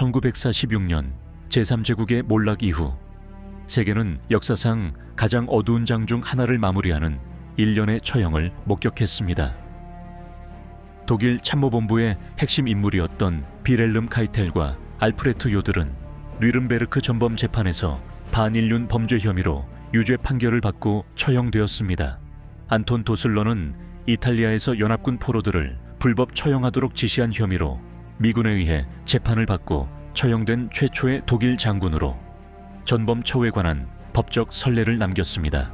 1946년 제3제국의 몰락 이후 세계는 역사상 가장 어두운 장 중 하나를 마무리하는 일련의 처형을 목격했습니다. 독일 참모본부의 핵심 인물이었던 빌헬름 카이텔과 알프레트 요들은 뉘른베르크 전범 재판에서 반인륜 범죄 혐의로 유죄 판결을 받고 처형되었습니다. 안톤 도슬러는 이탈리아에서 연합군 포로들을 불법 처형하도록 지시한 혐의로 미군에 의해 재판을 받고 처형된 최초의 독일 장군으로 전범 처우에 관한 법적 선례를 남겼습니다.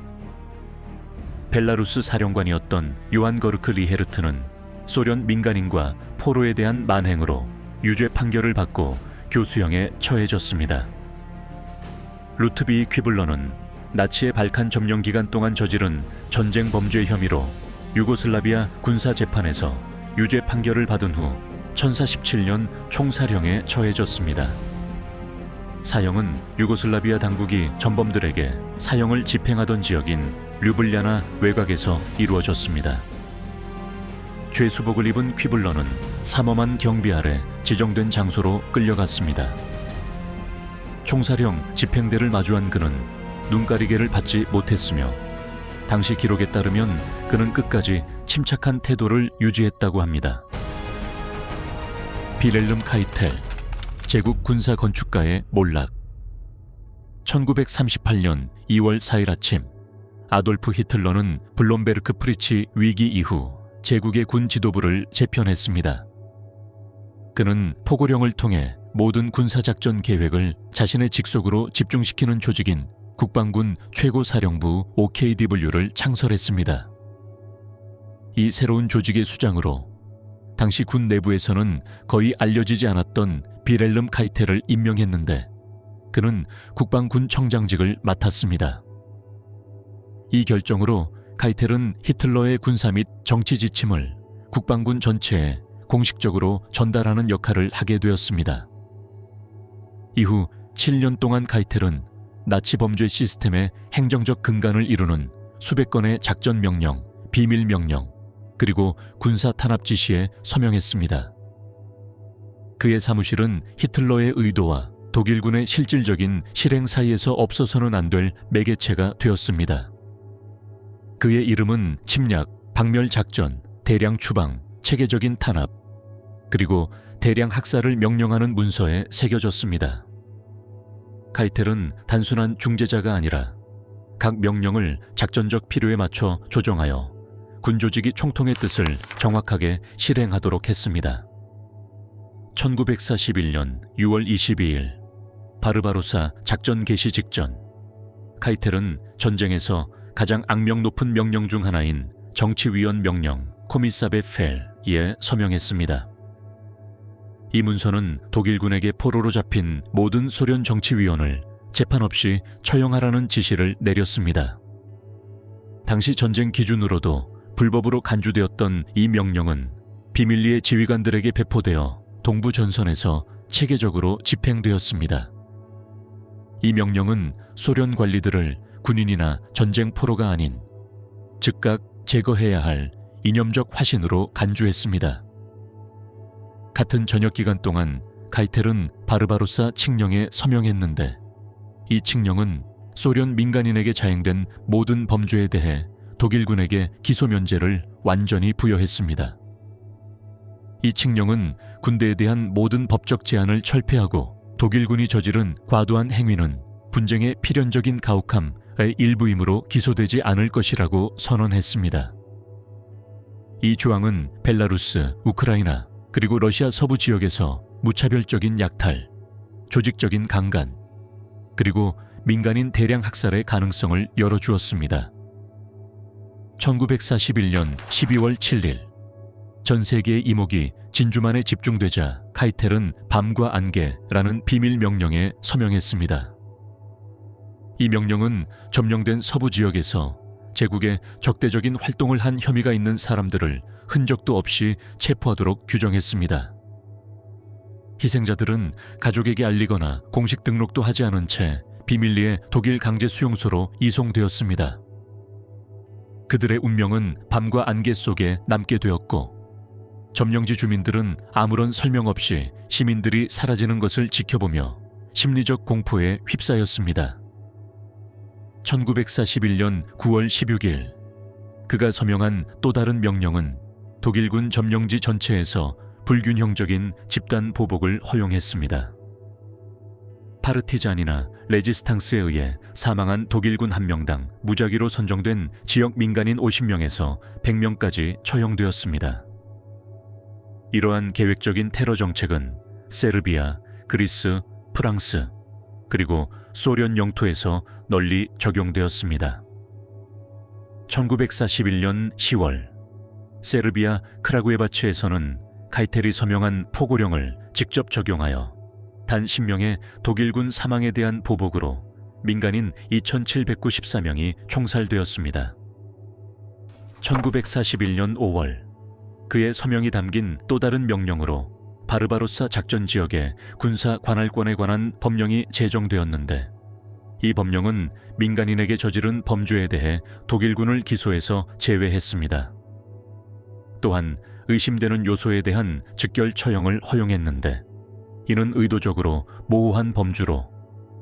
벨라루스 사령관이었던 요한 거르크 리헤르트는 소련 민간인과 포로에 대한 만행으로 유죄 판결을 받고 교수형에 처해졌습니다. 루트비 퀴블러는 나치의 발칸 점령 기간 동안 저지른 전쟁 범죄 혐의로 유고슬라비아 군사재판에서 유죄 판결을 받은 후 1417년 총사령에 처해졌습니다. 사형은 유고슬라비아 당국이 전범들에게 사형을 집행하던 지역인 류블리아나 외곽에서 이루어졌습니다. 죄수복을 입은 퀴블러는 삼엄한 경비 아래 지정된 장소로 끌려갔습니다. 총사령 집행대를 마주한 그는 눈가리개를 받지 못했으며 당시 기록에 따르면 그는 끝까지 침착한 태도를 유지했다고 합니다. 빌헬름 카이텔, 제국 군사 건축가의 몰락. 1938년 2월 4일 아침, 아돌프 히틀러는 블롬베르크 프리치 위기 이후 제국의 군 지도부를 재편했습니다. 그는 포고령을 통해 모든 군사작전 계획을 자신의 직속으로 집중시키는 조직인 국방군 최고사령부 OKW를 창설했습니다. 이 새로운 조직의 수장으로 당시 군 내부에서는 거의 알려지지 않았던 빌헬름 카이텔을 임명했는데 그는 국방군 청장직을 맡았습니다. 이 결정으로 카이텔은 히틀러의 군사 및 정치 지침을 국방군 전체에 공식적으로 전달하는 역할을 하게 되었습니다. 이후 7년 동안 카이텔은 나치 범죄 시스템의 행정적 근간을 이루는 수백 건의 작전 명령, 비밀 명령, 그리고 군사 탄압 지시에 서명했습니다. 그의 사무실은 히틀러의 의도와 독일군의 실질적인 실행 사이에서 없어서는 안 될 매개체가 되었습니다. 그의 이름은 침략, 박멸 작전, 대량 추방, 체계적인 탄압, 그리고 대량 학살을 명령하는 문서에 새겨졌습니다. 카이텔은 단순한 중재자가 아니라 각 명령을 작전적 필요에 맞춰 조정하여 군조직이 총통의 뜻을 정확하게 실행하도록 했습니다. 1941년 6월 22일 바르바로사 작전 개시 직전, 카이텔은 전쟁에서 가장 악명 높은 명령 중 하나인 정치위원 명령 코미사베 펠에 서명했습니다. 이 문서는 독일군에게 포로로 잡힌 모든 소련 정치위원을 재판 없이 처형하라는 지시를 내렸습니다. 당시 전쟁 기준으로도 불법으로 간주되었던 이 명령은 비밀리에 지휘관들에게 배포되어 동부 전선에서 체계적으로 집행되었습니다. 이 명령은 소련 관리들을 군인이나 전쟁 포로가 아닌 즉각 제거해야 할 이념적 화신으로 간주했습니다. 같은 전역 기간 동안 카이텔은 바르바로사 칙령에 서명했는데 이 칙령은 소련 민간인에게 자행된 모든 범죄에 대해 독일군에게 기소 면제를 완전히 부여했습니다. 이 칙령은 군대에 대한 모든 법적 제한을 철폐하고 독일군이 저지른 과도한 행위는 분쟁의 필연적인 가혹함의 일부이므로 기소되지 않을 것이라고 선언했습니다. 이 조항은 벨라루스, 우크라이나, 그리고 러시아 서부 지역에서 무차별적인 약탈, 조직적인 강간, 그리고 민간인 대량 학살의 가능성을 열어주었습니다. 1941년 12월 7일, 전 세계의 이목이 진주만에 집중되자 카이텔은 밤과 안개라는 비밀 명령에 서명했습니다. 이 명령은 점령된 서부 지역에서 제국에 적대적인 활동을 한 혐의가 있는 사람들을 흔적도 없이 체포하도록 규정했습니다. 희생자들은 가족에게 알리거나 공식 등록도 하지 않은 채 비밀리에 독일 강제 수용소로 이송되었습니다. 그들의 운명은 밤과 안개 속에 남게 되었고 점령지 주민들은 아무런 설명 없이 시민들이 사라지는 것을 지켜보며 심리적 공포에 휩싸였습니다. 1941년 9월 16일, 그가 서명한 또 다른 명령은 독일군 점령지 전체에서 불균형적인 집단 보복을 허용했습니다. 파르티잔이나 레지스탕스에 의해 사망한 독일군 한 명당 무작위로 선정된 지역 민간인 50명에서 100명까지 처형되었습니다. 이러한 계획적인 테러 정책은 세르비아, 그리스, 프랑스, 그리고 소련 영토에서 널리 적용되었습니다. 1941년 10월, 세르비아 크라구에바츠에서는 카이텔이 서명한 포고령을 직접 적용하여 단 10명의 독일군 사망에 대한 보복으로 민간인 2,794명이 총살되었습니다. 1941년 5월, 그의 서명이 담긴 또 다른 명령으로 바르바로사 작전 지역의 군사 관할권에 관한 법령이 제정되었는데, 이 법령은 민간인에게 저지른 범죄에 대해 독일군을 기소해서 제외했습니다. 또한 의심되는 요소에 대한 즉결 처형을 허용했는데, 이는 의도적으로 모호한 범주로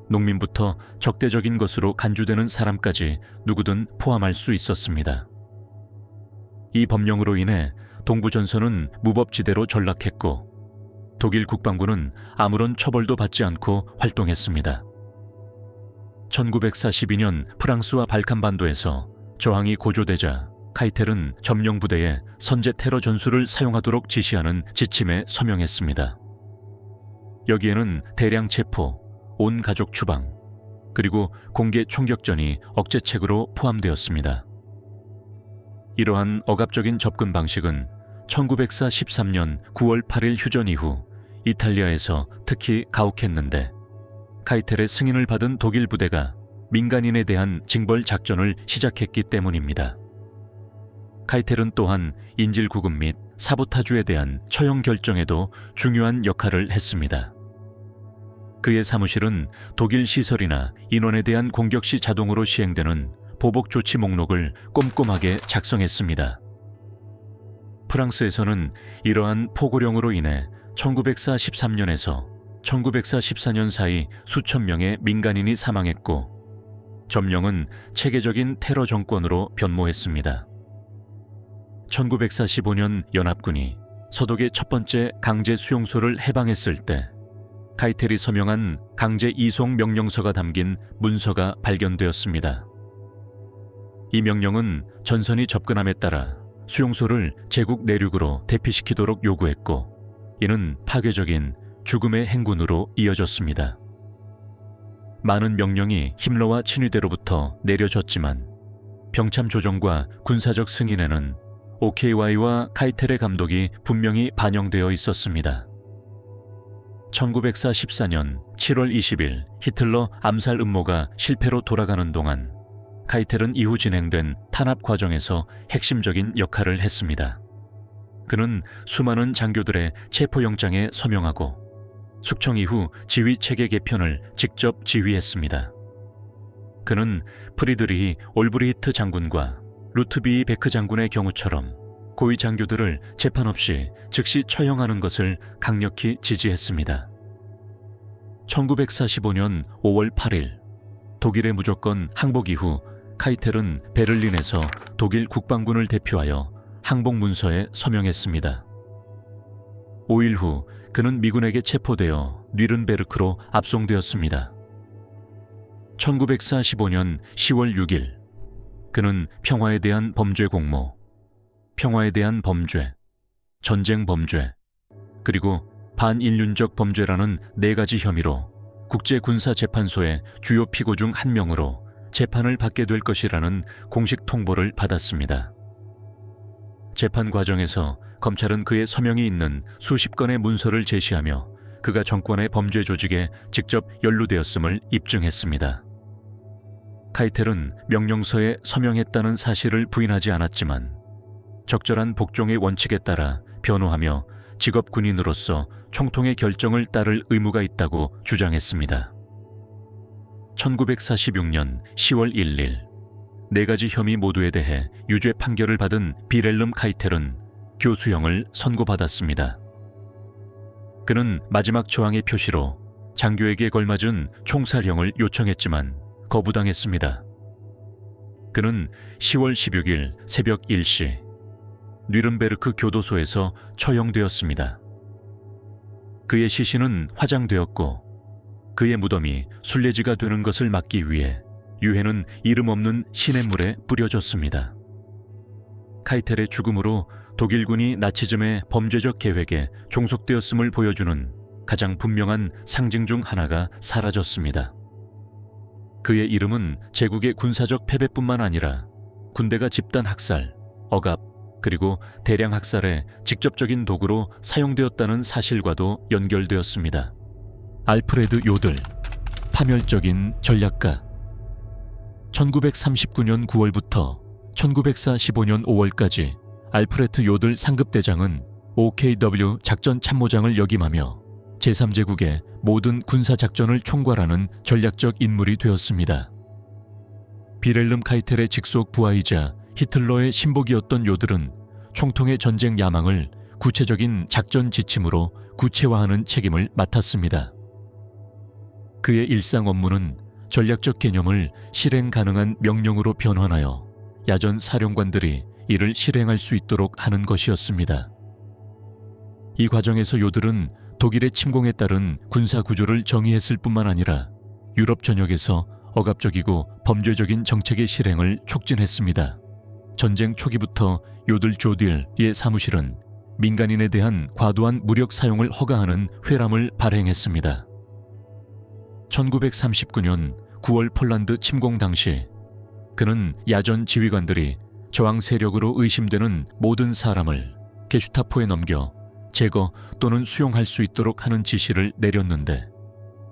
농민부터 적대적인 것으로 간주되는 사람까지 누구든 포함할 수 있었습니다. 이 법령으로 인해 동부전선은 무법지대로 전락했고 독일 국방부는 아무런 처벌도 받지 않고 활동했습니다. 1942년 프랑스와 발칸반도에서 저항이 고조되자 카이텔은 점령부대에 선제 테러 전술을 사용하도록 지시하는 지침에 서명했습니다. 여기에는 대량 체포, 온 가족 추방, 그리고 공개 총격전이 억제책으로 포함되었습니다. 이러한 억압적인 접근 방식은 1904 13년 9월 8일 휴전 이후 이탈리아에서 특히 가혹했는데, 카이텔의 승인을 받은 독일 부대가 민간인에 대한 징벌 작전을 시작했기 때문입니다. 카이텔은 또한 인질 구급 및 사보타주에 대한 처형 결정에도 중요한 역할을 했습니다. 그의 사무실은 독일 시설이나 인원에 대한 공격 시 자동으로 시행되는 보복 조치 목록을 꼼꼼하게 작성했습니다. 프랑스에서는 이러한 포고령으로 인해 1904 13년에서 1904 14년 사이 수천 명의 민간인이 사망했고, 점령은 체계적인 테러 정권으로 변모했습니다. 1945년 연합군이 서독의 첫 번째 강제 수용소를 해방했을 때 카이텔이 서명한 강제 이송 명령서가 담긴 문서가 발견되었습니다. 이 명령은 전선이 접근함에 따라 수용소를 제국 내륙으로 대피시키도록 요구했고, 이는 파괴적인 죽음의 행군으로 이어졌습니다. 많은 명령이 힘러와 친위대로부터 내려졌지만 병참 조정과 군사적 승인에는 OKY와 카이텔의 감독이 분명히 반영되어 있었습니다. 1904 14년 7월 20일 히틀러 암살 음모가 실패로 돌아가는 동안 카이텔은 이후 진행된 탄압 과정에서 핵심적인 역할을 했습니다. 그는 수많은 장교들의 체포영장에 서명하고 숙청 이후 지휘체계 개편을 직접 지휘했습니다. 그는 프리드리히 올브리히트 장군과 루트비히 베크 장군의 경우처럼 고위 장교들을 재판 없이 즉시 처형하는 것을 강력히 지지했습니다. 1945년 5월 8일 독일의 무조건 항복 이후 카이텔은 베를린에서 독일 국방군을 대표하여 항복 문서에 서명했습니다. 5일 후 그는 미군에게 체포되어 뉘른베르크로 압송되었습니다. 1945년 10월 6일 그는 평화에 대한 범죄 공모, 평화에 대한 범죄, 전쟁 범죄, 그리고 반인륜적 범죄라는 4가지 혐의로 국제군사재판소의 주요 피고 중 한 명으로 재판을 받게 될 것이라는 공식 통보를 받았습니다. 재판 과정에서 검찰은 그의 서명이 있는 수십 건의 문서를 제시하며 그가 정권의 범죄 조직에 직접 연루되었음을 입증했습니다. 카이텔은 명령서에 서명했다는 사실을 부인하지 않았지만 적절한 복종의 원칙에 따라 변호하며 직업 군인으로서 총통의 결정을 따를 의무가 있다고 주장했습니다. 1946년 10월 1일 4가지 혐의 모두에 대해 유죄 판결을 받은 비렐름 카이텔은 교수형을 선고받았습니다. 그는 마지막 저항의 표시로 장교에게 걸맞은 총살형을 요청했지만 거부당했습니다. 그는 10월 16일 새벽 1시 뉘른베르크 교도소에서 처형되었습니다. 그의 시신은 화장되었고 그의 무덤이 순례지가 되는 것을 막기 위해 유해는 이름 없는 시냇물에 뿌려졌습니다. 카이텔의 죽음으로 독일군이 나치즘의 범죄적 계획에 종속되었음을 보여주는 가장 분명한 상징 중 하나가 사라졌습니다. 그의 이름은 제국의 군사적 패배뿐만 아니라 군대가 집단 학살, 억압, 그리고 대량 학살의 직접적인 도구로 사용되었다는 사실과도 연결되었습니다. 알프레드 요들, 파멸적인 전략가. 1939년 9월부터 1945년 5월까지 알프레트 요들 상급대장은 OKW 작전 참모장을 역임하며 제3제국의 모든 군사작전을 총괄하는 전략적 인물이 되었습니다. 비렐름 카이텔의 직속 부하이자 히틀러의 신복이었던 요들은 총통의 전쟁 야망을 구체적인 작전 지침으로 구체화하는 책임을 맡았습니다. 그의 일상 업무는 전략적 개념을 실행 가능한 명령으로 변환하여 야전 사령관들이 이를 실행할 수 있도록 하는 것이었습니다. 이 과정에서 요들은 독일의 침공에 따른 군사 구조를 정의했을 뿐만 아니라 유럽 전역에서 억압적이고 범죄적인 정책의 실행을 촉진했습니다. 전쟁 초기부터 요들 조딜의 사무실은 민간인에 대한 과도한 무력 사용을 허가하는 회람을 발행했습니다. 1939년 9월 폴란드 침공 당시 그는 야전 지휘관들이 저항 세력으로 의심되는 모든 사람을 게슈타포에 넘겨 제거 또는 수용할 수 있도록 하는 지시를 내렸는데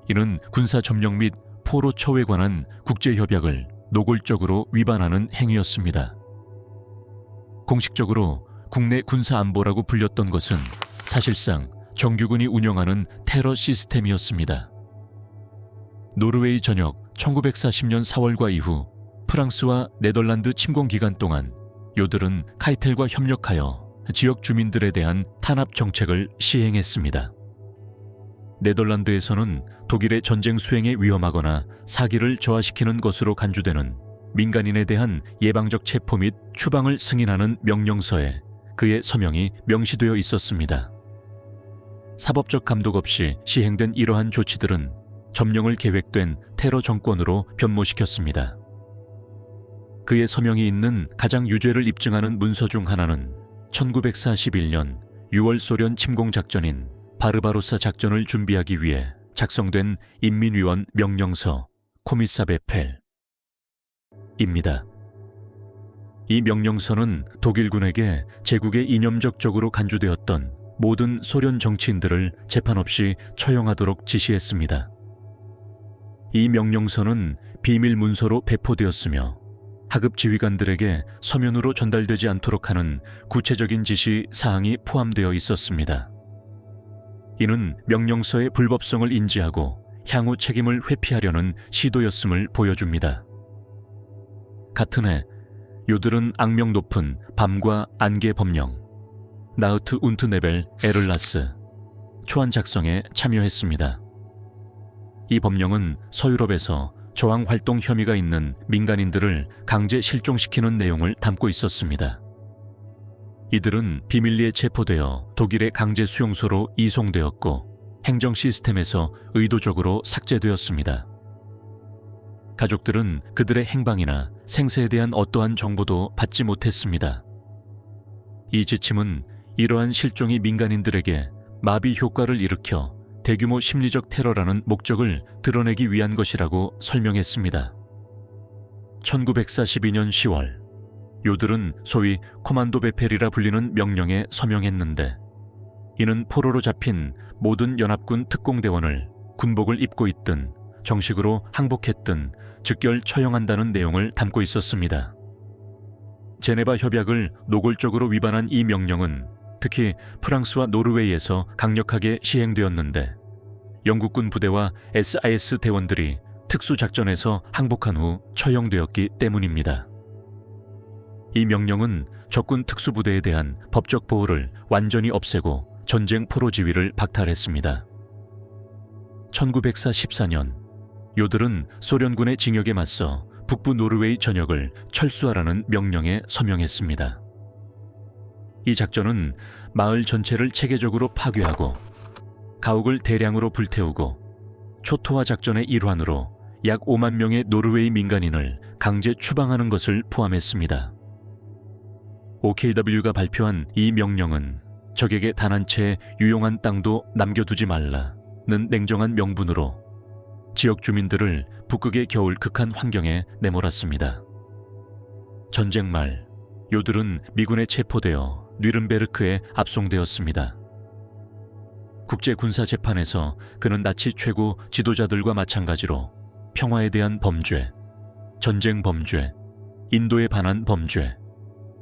이는 군사 점령 및 포로 처우에 관한 국제협약을 노골적으로 위반하는 행위였습니다. 공식적으로 국내 군사 안보라고 불렸던 것은 사실상 정규군이 운영하는 테러 시스템이었습니다. 노르웨이 전역 1940년 4월과 이후 프랑스와 네덜란드 침공 기간 동안 요들은 카이텔과 협력하여 지역 주민들에 대한 탄압 정책을 시행했습니다. 네덜란드에서는 독일의 전쟁 수행에 위험하거나 사기를 저하시키는 것으로 간주되는 민간인에 대한 예방적 체포 및 추방을 승인하는 명령서에 그의 서명이 명시되어 있었습니다. 사법적 감독 없이 시행된 이러한 조치들은 점령을 계획된 테러 정권으로 변모시켰습니다. 그의 서명이 있는 가장 유죄를 입증하는 문서 중 하나는 1941년 6월 소련 침공 작전인 바르바로사 작전을 준비하기 위해 작성된 인민위원 명령서 코미사베펠입니다. 이 명령서는 독일군에게 제국의 이념적적으로 간주되었던 모든 소련 정치인들을 재판 없이 처형하도록 지시했습니다. 이 명령서는 비밀 문서로 배포되었으며 하급 지휘관들에게 서면으로 전달되지 않도록 하는 구체적인 지시 사항이 포함되어 있었습니다. 이는 명령서의 불법성을 인지하고 향후 책임을 회피하려는 시도였음을 보여줍니다. 같은 해 요들은 악명 높은 밤과 안개 법령 나우트 운트 네벨 에를라스 초안 작성에 참여했습니다. 이 법령은 서유럽에서 저항 활동 혐의가 있는 민간인들을 강제 실종시키는 내용을 담고 있었습니다. 이들은 비밀리에 체포되어 독일의 강제 수용소로 이송되었고 행정 시스템에서 의도적으로 삭제되었습니다. 가족들은 그들의 행방이나 생사에 대한 어떠한 정보도 받지 못했습니다. 이 지침은 이러한 실종이 민간인들에게 마비 효과를 일으켜 대규모 심리적 테러라는 목적을 드러내기 위한 것이라고 설명했습니다. 1942년 10월, 요들은 소위 코만도 베펠이라 불리는 명령에 서명했는데 이는 포로로 잡힌 모든 연합군 특공대원을 군복을 입고 있든 정식으로 항복했든 즉결 처형한다는 내용을 담고 있었습니다. 제네바 협약을 노골적으로 위반한 이 명령은 특히 프랑스와 노르웨이에서 강력하게 시행되었는데 영국군 부대와 SIS 대원들이 특수작전에서 항복한 후 처형되었기 때문입니다. 이 명령은 적군 특수부대에 대한 법적 보호를 완전히 없애고 전쟁 포로 지위를 박탈했습니다. 1914년 요들은 소련군의 징역에 맞서 북부 노르웨이 전역을 철수하라는 명령에 서명했습니다. 이 작전은 마을 전체를 체계적으로 파괴하고 가옥을 대량으로 불태우고 초토화 작전의 일환으로 약 5만 명의 노르웨이 민간인을 강제 추방하는 것을 포함했습니다. OKW가 발표한 이 명령은 적에게 단 한 채의 유용한 땅도 남겨두지 말라는 냉정한 명분으로 지역 주민들을 북극의 겨울 극한 환경에 내몰았습니다. 전쟁 말 요들은 미군에 체포되어 뉘른베르크에 압송되었습니다. 국제군사재판에서 그는 나치 최고 지도자들과 마찬가지로 평화에 대한 범죄, 전쟁 범죄, 인도에 반한 범죄,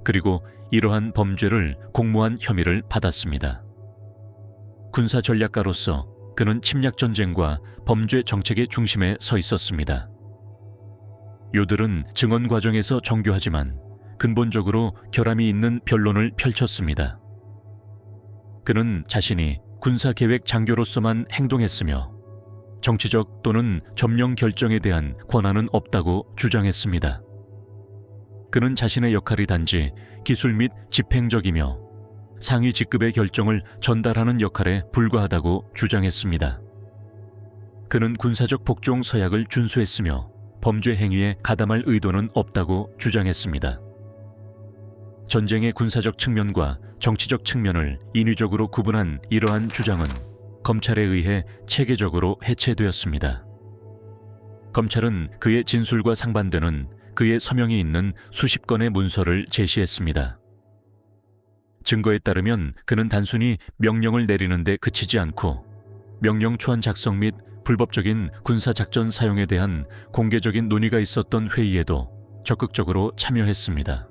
그리고 이러한 범죄를 공모한 혐의를 받았습니다. 군사전략가로서 그는 침략전쟁과 범죄 정책의 중심에 서 있었습니다. 요들은 증언 과정에서 정교하지만 근본적으로 결함이 있는 변론을 펼쳤습니다. 그는 자신이 군사계획 장교로서만 행동했으며 정치적 또는 점령 결정에 대한 권한은 없다고 주장했습니다. 그는 자신의 역할이 단지 기술 및 집행적이며 상위 직급의 결정을 전달하는 역할에 불과하다고 주장했습니다. 그는 군사적 복종 서약을 준수했으며 범죄 행위에 가담할 의도는 없다고 주장했습니다. 전쟁의 군사적 측면과 정치적 측면을 인위적으로 구분한 이러한 주장은 검찰에 의해 체계적으로 해체되었습니다. 검찰은 그의 진술과 상반되는 그의 서명이 있는 수십 건의 문서를 제시했습니다. 증거에 따르면 그는 단순히 명령을 내리는 데 그치지 않고 명령 초안 작성 및 불법적인 군사작전 사용에 대한 공개적인 논의가 있었던 회의에도 적극적으로 참여했습니다.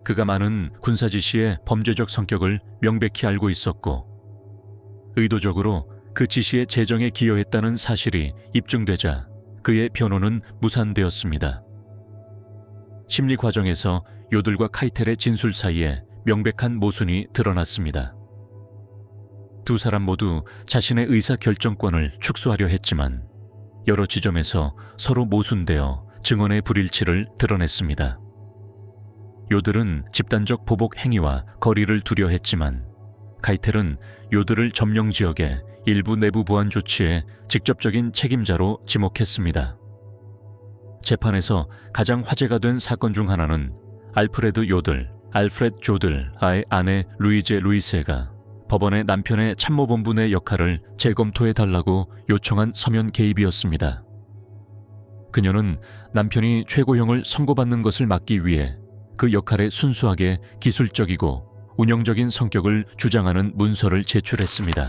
그가 많은 군사 지시의 범죄적 성격을 명백히 알고 있었고 의도적으로 그 지시의 제정에 기여했다는 사실이 입증되자 그의 변호는 무산되었습니다. 심리 과정에서 요들과 카이텔의 진술 사이에 명백한 모순이 드러났습니다. 두 사람 모두 자신의 의사결정권을 축소하려 했지만 여러 지점에서 서로 모순되어 증언의 불일치를 드러냈습니다. 요들은 집단적 보복 행위와 거리를 두려 했지만 카이텔은 요들을 점령 지역의 일부 내부 보안 조치에 직접적인 책임자로 지목했습니다. 재판에서 가장 화제가 된 사건 중 하나는 알프레드 조들의 아내 루이제 루이세가 법원에 남편의 참모본부 내 역할을 재검토해달라고 요청한 서면 개입이었습니다. 그녀는 남편이 최고형을 선고받는 것을 막기 위해 그 역할에 순수하게 기술적이고 운영적인 성격을 주장하는 문서를 제출했습니다.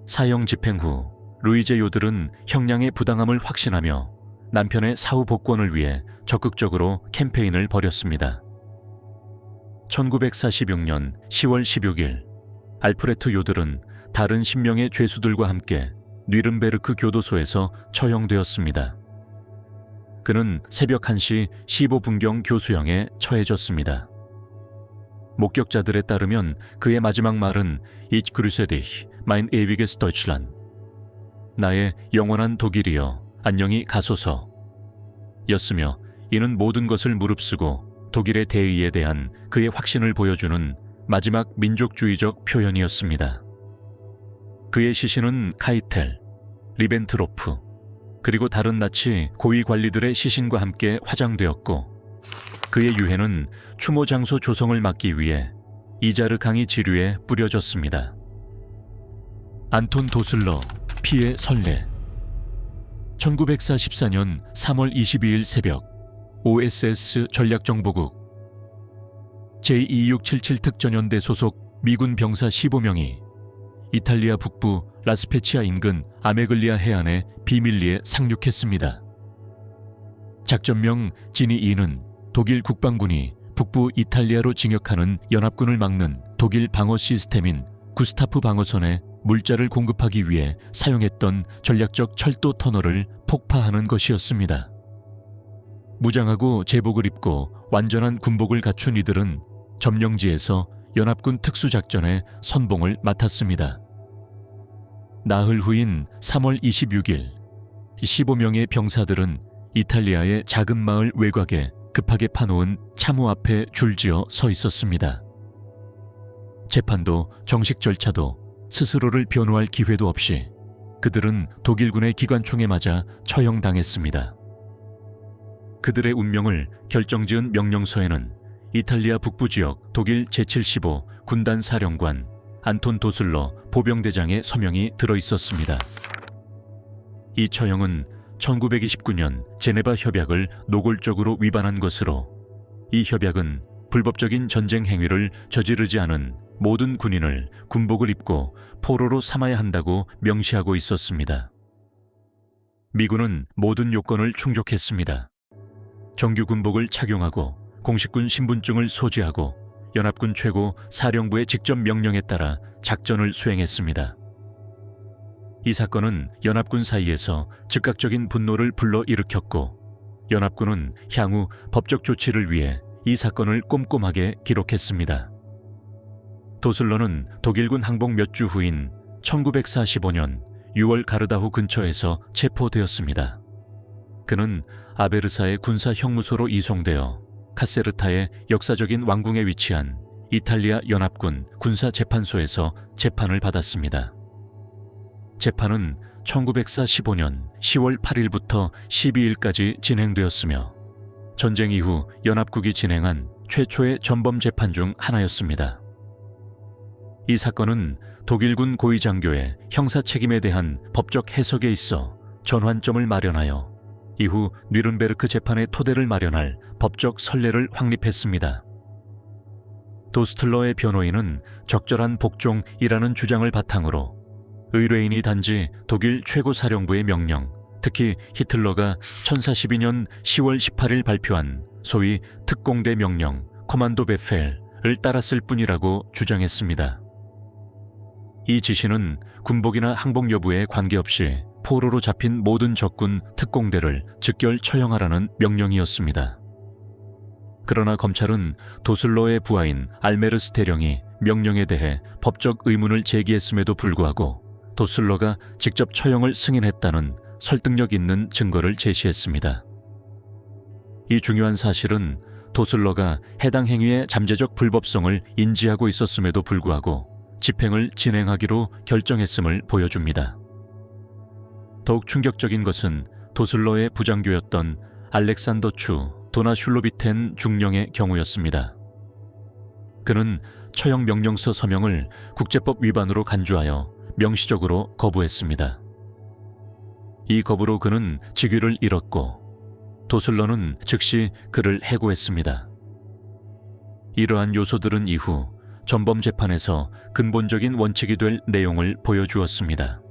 사형 집행 후 루이제 요들은 형량의 부당함을 확신하며 남편의 사후 복권을 위해 적극적으로 캠페인을 벌였습니다. 1946년 10월 16일 알프레트 요들은 다른 10명의 죄수들과 함께 뉘른베르크 교도소에서 처형되었습니다. 그는 새벽 1시 15분경 교수형에 처해졌습니다. 목격자들에 따르면 그의 마지막 말은 Ich grüße dich, mein ewiges Deutschland. 나의 영원한 독일이여, 안녕히 가소서. 였으며 이는 모든 것을 무릅쓰고 독일의 대의에 대한 그의 확신을 보여주는 마지막 민족주의적 표현이었습니다. 그의 시신은 카이텔, 리벤트로프, 그리고 다른 나치 고위 관리들의 시신과 함께 화장되었고 그의 유해는 추모 장소 조성을 막기 위해 이자르 강이 지류에 뿌려졌습니다. 안톤 도슬러, 피해 선례. 1944년 3월 22일 새벽 OSS 전략정보국 제2677 특전연대 소속 미군 병사 15명이 이탈리아 북부 라스페치아 인근 아메글리아 해안의 비밀리에 상륙했습니다. 작전명 지니2는 독일 국방군이 북부 이탈리아로 진격하는 연합군을 막는 독일 방어 시스템인 구스타프 방어선에 물자를 공급하기 위해 사용했던 전략적 철도 터널을 폭파하는 것이었습니다. 무장하고 제복을 입고 완전한 군복을 갖춘 이들은 점령지에서 연합군 특수작전의 선봉을 맡았습니다. 나흘 후인 3월 26일, 15명의 병사들은 이탈리아의 작은 마을 외곽에 급하게 파놓은 차무 앞에 줄지어 서 있었습니다. 재판도 정식 절차도 스스로를 변호할 기회도 없이 그들은 독일군의 기관총에 맞아 처형당했습니다. 그들의 운명을 결정지은 명령서에는 이탈리아 북부 지역 독일 제75 군단 사령관 안톤 도슬러 보병대장의 서명이 들어있었습니다. 이 처형은 1929년 제네바 협약을 노골적으로 위반한 것으로, 이 협약은 불법적인 전쟁 행위를 저지르지 않은 모든 군인을 군복을 입고 포로로 삼아야 한다고 명시하고 있었습니다. 미군은 모든 요건을 충족했습니다. 정규 군복을 착용하고 공식군 신분증을 소지하고 연합군 최고 사령부의 직접 명령에 따라 작전을 수행했습니다. 이 사건은 연합군 사이에서 즉각적인 분노를 불러일으켰고, 연합군은 향후 법적 조치를 위해 이 사건을 꼼꼼하게 기록했습니다. 도슬러는 독일군 항복 몇 주 후인 1945년 6월 가르다후 근처에서 체포되었습니다. 그는 아베르사의 군사 형무소로 이송되어 카세르타의 역사적인 왕궁에 위치한 이탈리아 연합군 군사재판소에서 재판을 받았습니다. 재판은 1945년 10월 8일부터 12일까지 진행되었으며 전쟁 이후 연합국이 진행한 최초의 전범 재판 중 하나였습니다. 이 사건은 독일군 고위장교의 형사 책임에 대한 법적 해석에 있어 전환점을 마련하여 이후 뉘른베르크 재판의 토대를 마련할 법적 선례를 확립했습니다. 도스틀러의 변호인은 적절한 복종이라는 주장을 바탕으로 의뢰인이 단지 독일 최고사령부의 명령, 특히 히틀러가 1042년 10월 18일 발표한 소위 특공대 명령, 코만도 베펠을 따랐을 뿐이라고 주장했습니다. 이 지시는 군복이나 항복 여부에 관계없이 포로로 잡힌 모든 적군 특공대를 즉결 처형하라는 명령이었습니다. 그러나 검찰은 도슬러의 부하인 알메르스 대령이 명령에 대해 법적 의문을 제기했음에도 불구하고 도슬러가 직접 처형을 승인했다는 설득력 있는 증거를 제시했습니다. 이 중요한 사실은 도슬러가 해당 행위의 잠재적 불법성을 인지하고 있었음에도 불구하고 집행을 진행하기로 결정했음을 보여줍니다. 더욱 충격적인 것은 도슬러의 부장교였던 알렉산더 추 도나슐로비텐 중령의 경우였습니다. 그는 처형 명령서 서명을 국제법 위반으로 간주하여 명시적으로 거부했습니다. 이 거부로 그는 직위를 잃었고 도슬러는 즉시 그를 해고했습니다. 이러한 요소들은 이후 전범 재판에서 근본적인 원칙이 될 내용을 보여주었습니다.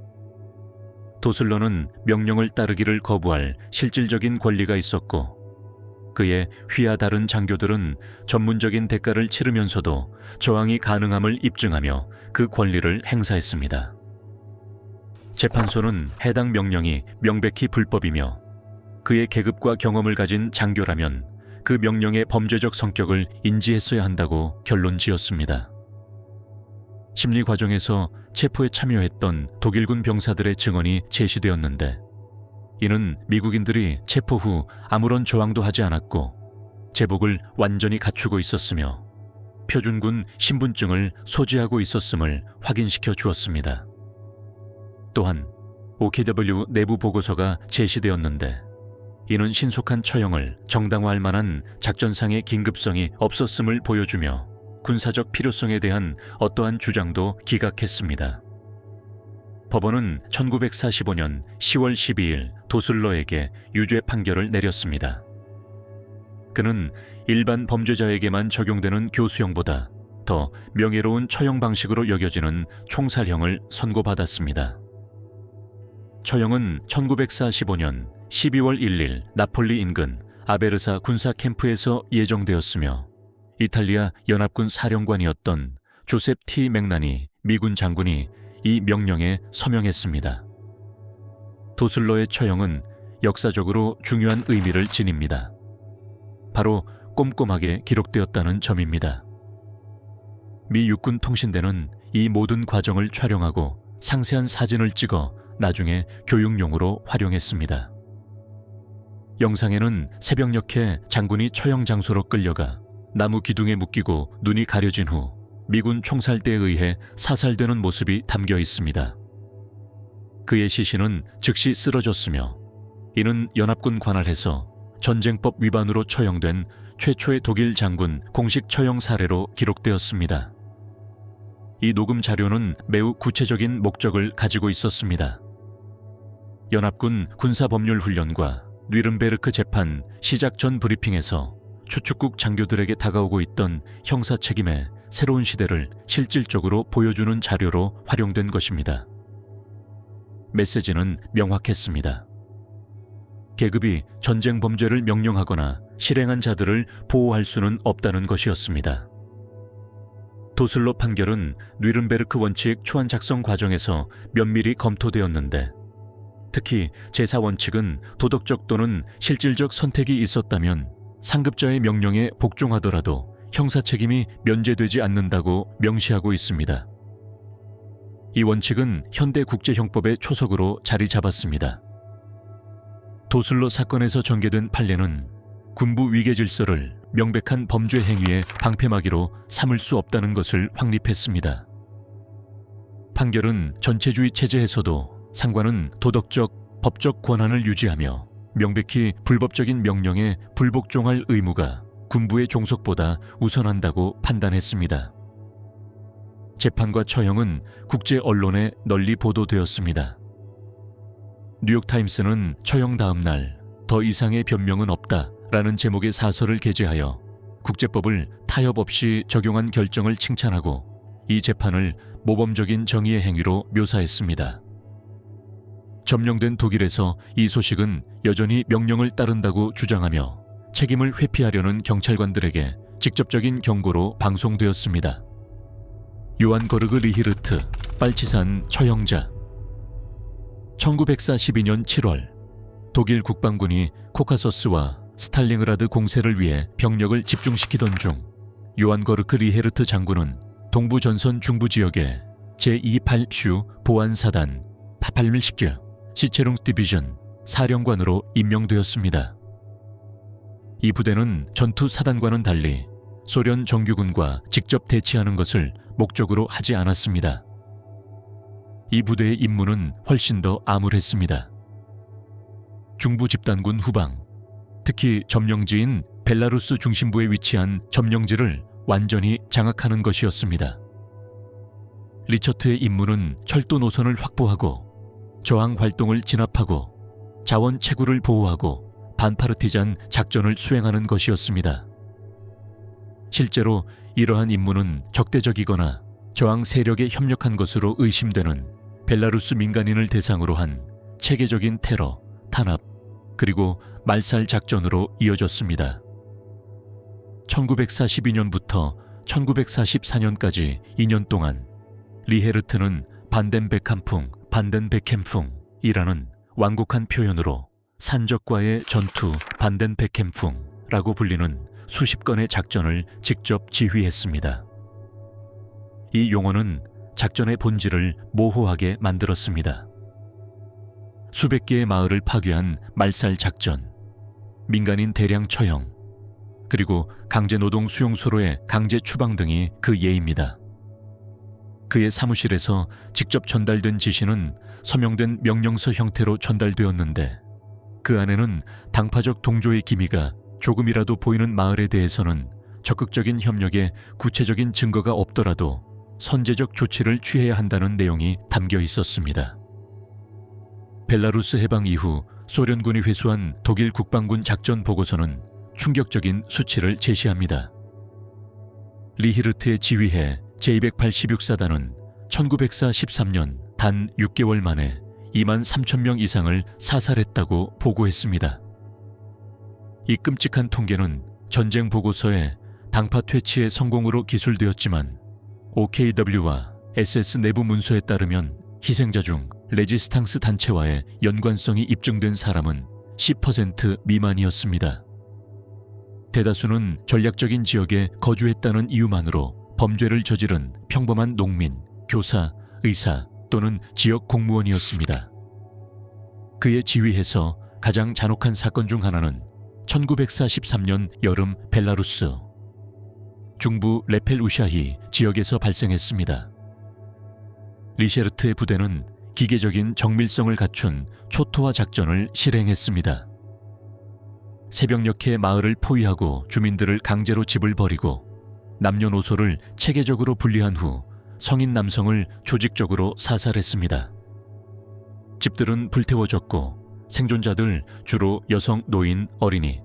도슬러는 명령을 따르기를 거부할 실질적인 권리가 있었고, 그의 휘하 다른 장교들은 전문적인 대가를 치르면서도 저항이 가능함을 입증하며 그 권리를 행사했습니다. 재판소는 해당 명령이 명백히 불법이며 그의 계급과 경험을 가진 장교라면 그 명령의 범죄적 성격을 인지했어야 한다고 결론지었습니다. 심리 과정에서 체포에 참여했던 독일군 병사들의 증언이 제시되었는데, 이는 미국인들이 체포 후 아무런 저항도 하지 않았고 제복을 완전히 갖추고 있었으며 표준군 신분증을 소지하고 있었음을 확인시켜 주었습니다. 또한 OKW 내부 보고서가 제시되었는데, 이는 신속한 처형을 정당화할 만한 작전상의 긴급성이 없었음을 보여주며 군사적 필요성에 대한 어떠한 주장도 기각했습니다. 법원은 1945년 10월 12일 도슬러에게 유죄 판결을 내렸습니다. 그는 일반 범죄자에게만 적용되는 교수형보다 더 명예로운 처형 방식으로 여겨지는 총살형을 선고받았습니다. 처형은 1945년 12월 1일 나폴리 인근 아베르사 군사 캠프에서 예정되었으며, 이탈리아 연합군 사령관이었던 조셉 T. 맥난이 미군 장군이 이 명령에 서명했습니다. 도슬러의 처형은 역사적으로 중요한 의미를 지닙니다. 바로 꼼꼼하게 기록되었다는 점입니다. 미 육군 통신대는 이 모든 과정을 촬영하고 상세한 사진을 찍어 나중에 교육용으로 활용했습니다. 영상에는 새벽녘에 장군이 처형 장소로 끌려가 나무 기둥에 묶이고 눈이 가려진 후 미군 총살대에 의해 사살되는 모습이 담겨 있습니다. 그의 시신은 즉시 쓰러졌으며 이는 연합군 관할에서 전쟁법 위반으로 처형된 최초의 독일 장군 공식 처형 사례로 기록되었습니다. 이 녹음 자료는 매우 구체적인 목적을 가지고 있었습니다. 연합군 군사법률훈련과 뉘른베르크 재판 시작 전 브리핑에서 추축국 장교들에게 다가오고 있던 형사 책임의 새로운 시대를 실질적으로 보여주는 자료로 활용된 것입니다. 메시지는 명확했습니다. 계급이 전쟁 범죄를 명령하거나 실행한 자들을 보호할 수는 없다는 것이었습니다. 도슬로 판결은 뉘른베르크 원칙 초안 작성 과정에서 면밀히 검토되었는데 특히 제4원칙은 도덕적 또는 실질적 선택이 있었다면 상급자의 명령에 복종하더라도 형사 책임이 면제되지 않는다고 명시하고 있습니다. 이 원칙은 현대 국제형법의 초석으로 자리 잡았습니다. 도슬로 사건에서 전개된 판례는 군부 위계 질서를 명백한 범죄 행위의 방패막이로 삼을 수 없다는 것을 확립했습니다. 판결은 전체주의 체제에서도 상관은 도덕적, 법적 권한을 유지하며 명백히 불법적인 명령에 불복종할 의무가 군부의 종속보다 우선한다고 판단했습니다. 재판과 처형은 국제 언론에 널리 보도되었습니다. 뉴욕타임스는 처형 다음 날 더 이상의 변명은 없다라는 제목의 사설을 게재하여 국제법을 타협 없이 적용한 결정을 칭찬하고 이 재판을 모범적인 정의의 행위로 묘사했습니다. 점령된 독일에서 이 소식은 여전히 명령을 따른다고 주장하며 책임을 회피하려는 경찰관들에게 직접적인 경고로 방송되었습니다. 요한 거르그 리히르트, 빨치산 처형자. 1942년 7월 독일 국방군이 코카서스와 스탈링그라드 공세를 위해 병력을 집중시키던 중 요한 거르크 리헤르트 장군은 동부 전선 중부 지역의 제28슈 보안사단 파팔밀시크 시체룽스 디비전 사령관으로 임명되었습니다. 이 부대는 전투 사단과는 달리 소련 정규군과 직접 대치하는 것을 목적으로 하지 않았습니다. 이 부대의 임무는 훨씬 더 암울했습니다. 중부 집단군 후방, 특히 점령지인 벨라루스 중심부에 위치한 점령지를 완전히 장악하는 것이었습니다. 리처트의 임무는 철도 노선을 확보하고 저항 활동을 진압하고 자원 채굴을 보호하고 반파르티잔 작전을 수행하는 것이었습니다. 실제로 이러한 임무는 적대적이거나 저항 세력에 협력한 것으로 의심되는 벨라루스 민간인을 대상으로 한 체계적인 테러, 탄압, 그리고 말살 작전으로 이어졌습니다. 1942년부터 1944년까지 2년 동안 리헤르트는 반덴베캄풍이라는 완곡한 표현으로 산적과의 전투 반덴베캠풍라고 불리는 수십 건의 작전을 직접 지휘했습니다. 이 용어는 작전의 본질을 모호하게 만들었습니다. 수백 개의 마을을 파괴한 말살 작전, 민간인 대량 처형, 그리고 강제노동 수용소로의 강제 추방 등이 그 예입니다. 그의 사무실에서 직접 전달된 지시는 서명된 명령서 형태로 전달되었는데 그 안에는 당파적 동조의 기미가 조금이라도 보이는 마을에 대해서는 적극적인 협력에 구체적인 증거가 없더라도 선제적 조치를 취해야 한다는 내용이 담겨 있었습니다. 벨라루스 해방 이후 소련군이 회수한 독일 국방군 작전 보고서는 충격적인 수치를 제시합니다. 리히르트의 지휘해 제286사단은 1943년 단 6개월 만에 2만 3천 명 이상을 사살했다고 보고했습니다. 이 끔찍한 통계는 전쟁 보고서에 당파 퇴치의 성공으로 기술되었지만 OKW와 SS 내부 문서에 따르면 희생자 중 레지스탕스 단체와의 연관성이 입증된 사람은 10% 미만이었습니다. 대다수는 전략적인 지역에 거주했다는 이유만으로 범죄를 저지른 평범한 농민, 교사, 의사 또는 지역 공무원이었습니다. 그의 지휘에서 가장 잔혹한 사건 중 하나는 1943년 여름 벨라루스 중부 레펠우샤히 지역에서 발생했습니다. 리셰르트의 부대는 기계적인 정밀성을 갖춘 초토화 작전을 실행했습니다. 새벽녘에 마을을 포위하고 주민들을 강제로 집을 버리고 남녀노소를 체계적으로 분리한 후 성인 남성을 조직적으로 사살했습니다. 집들은 불태워졌고 생존자들 주로 여성, 노인, 어린이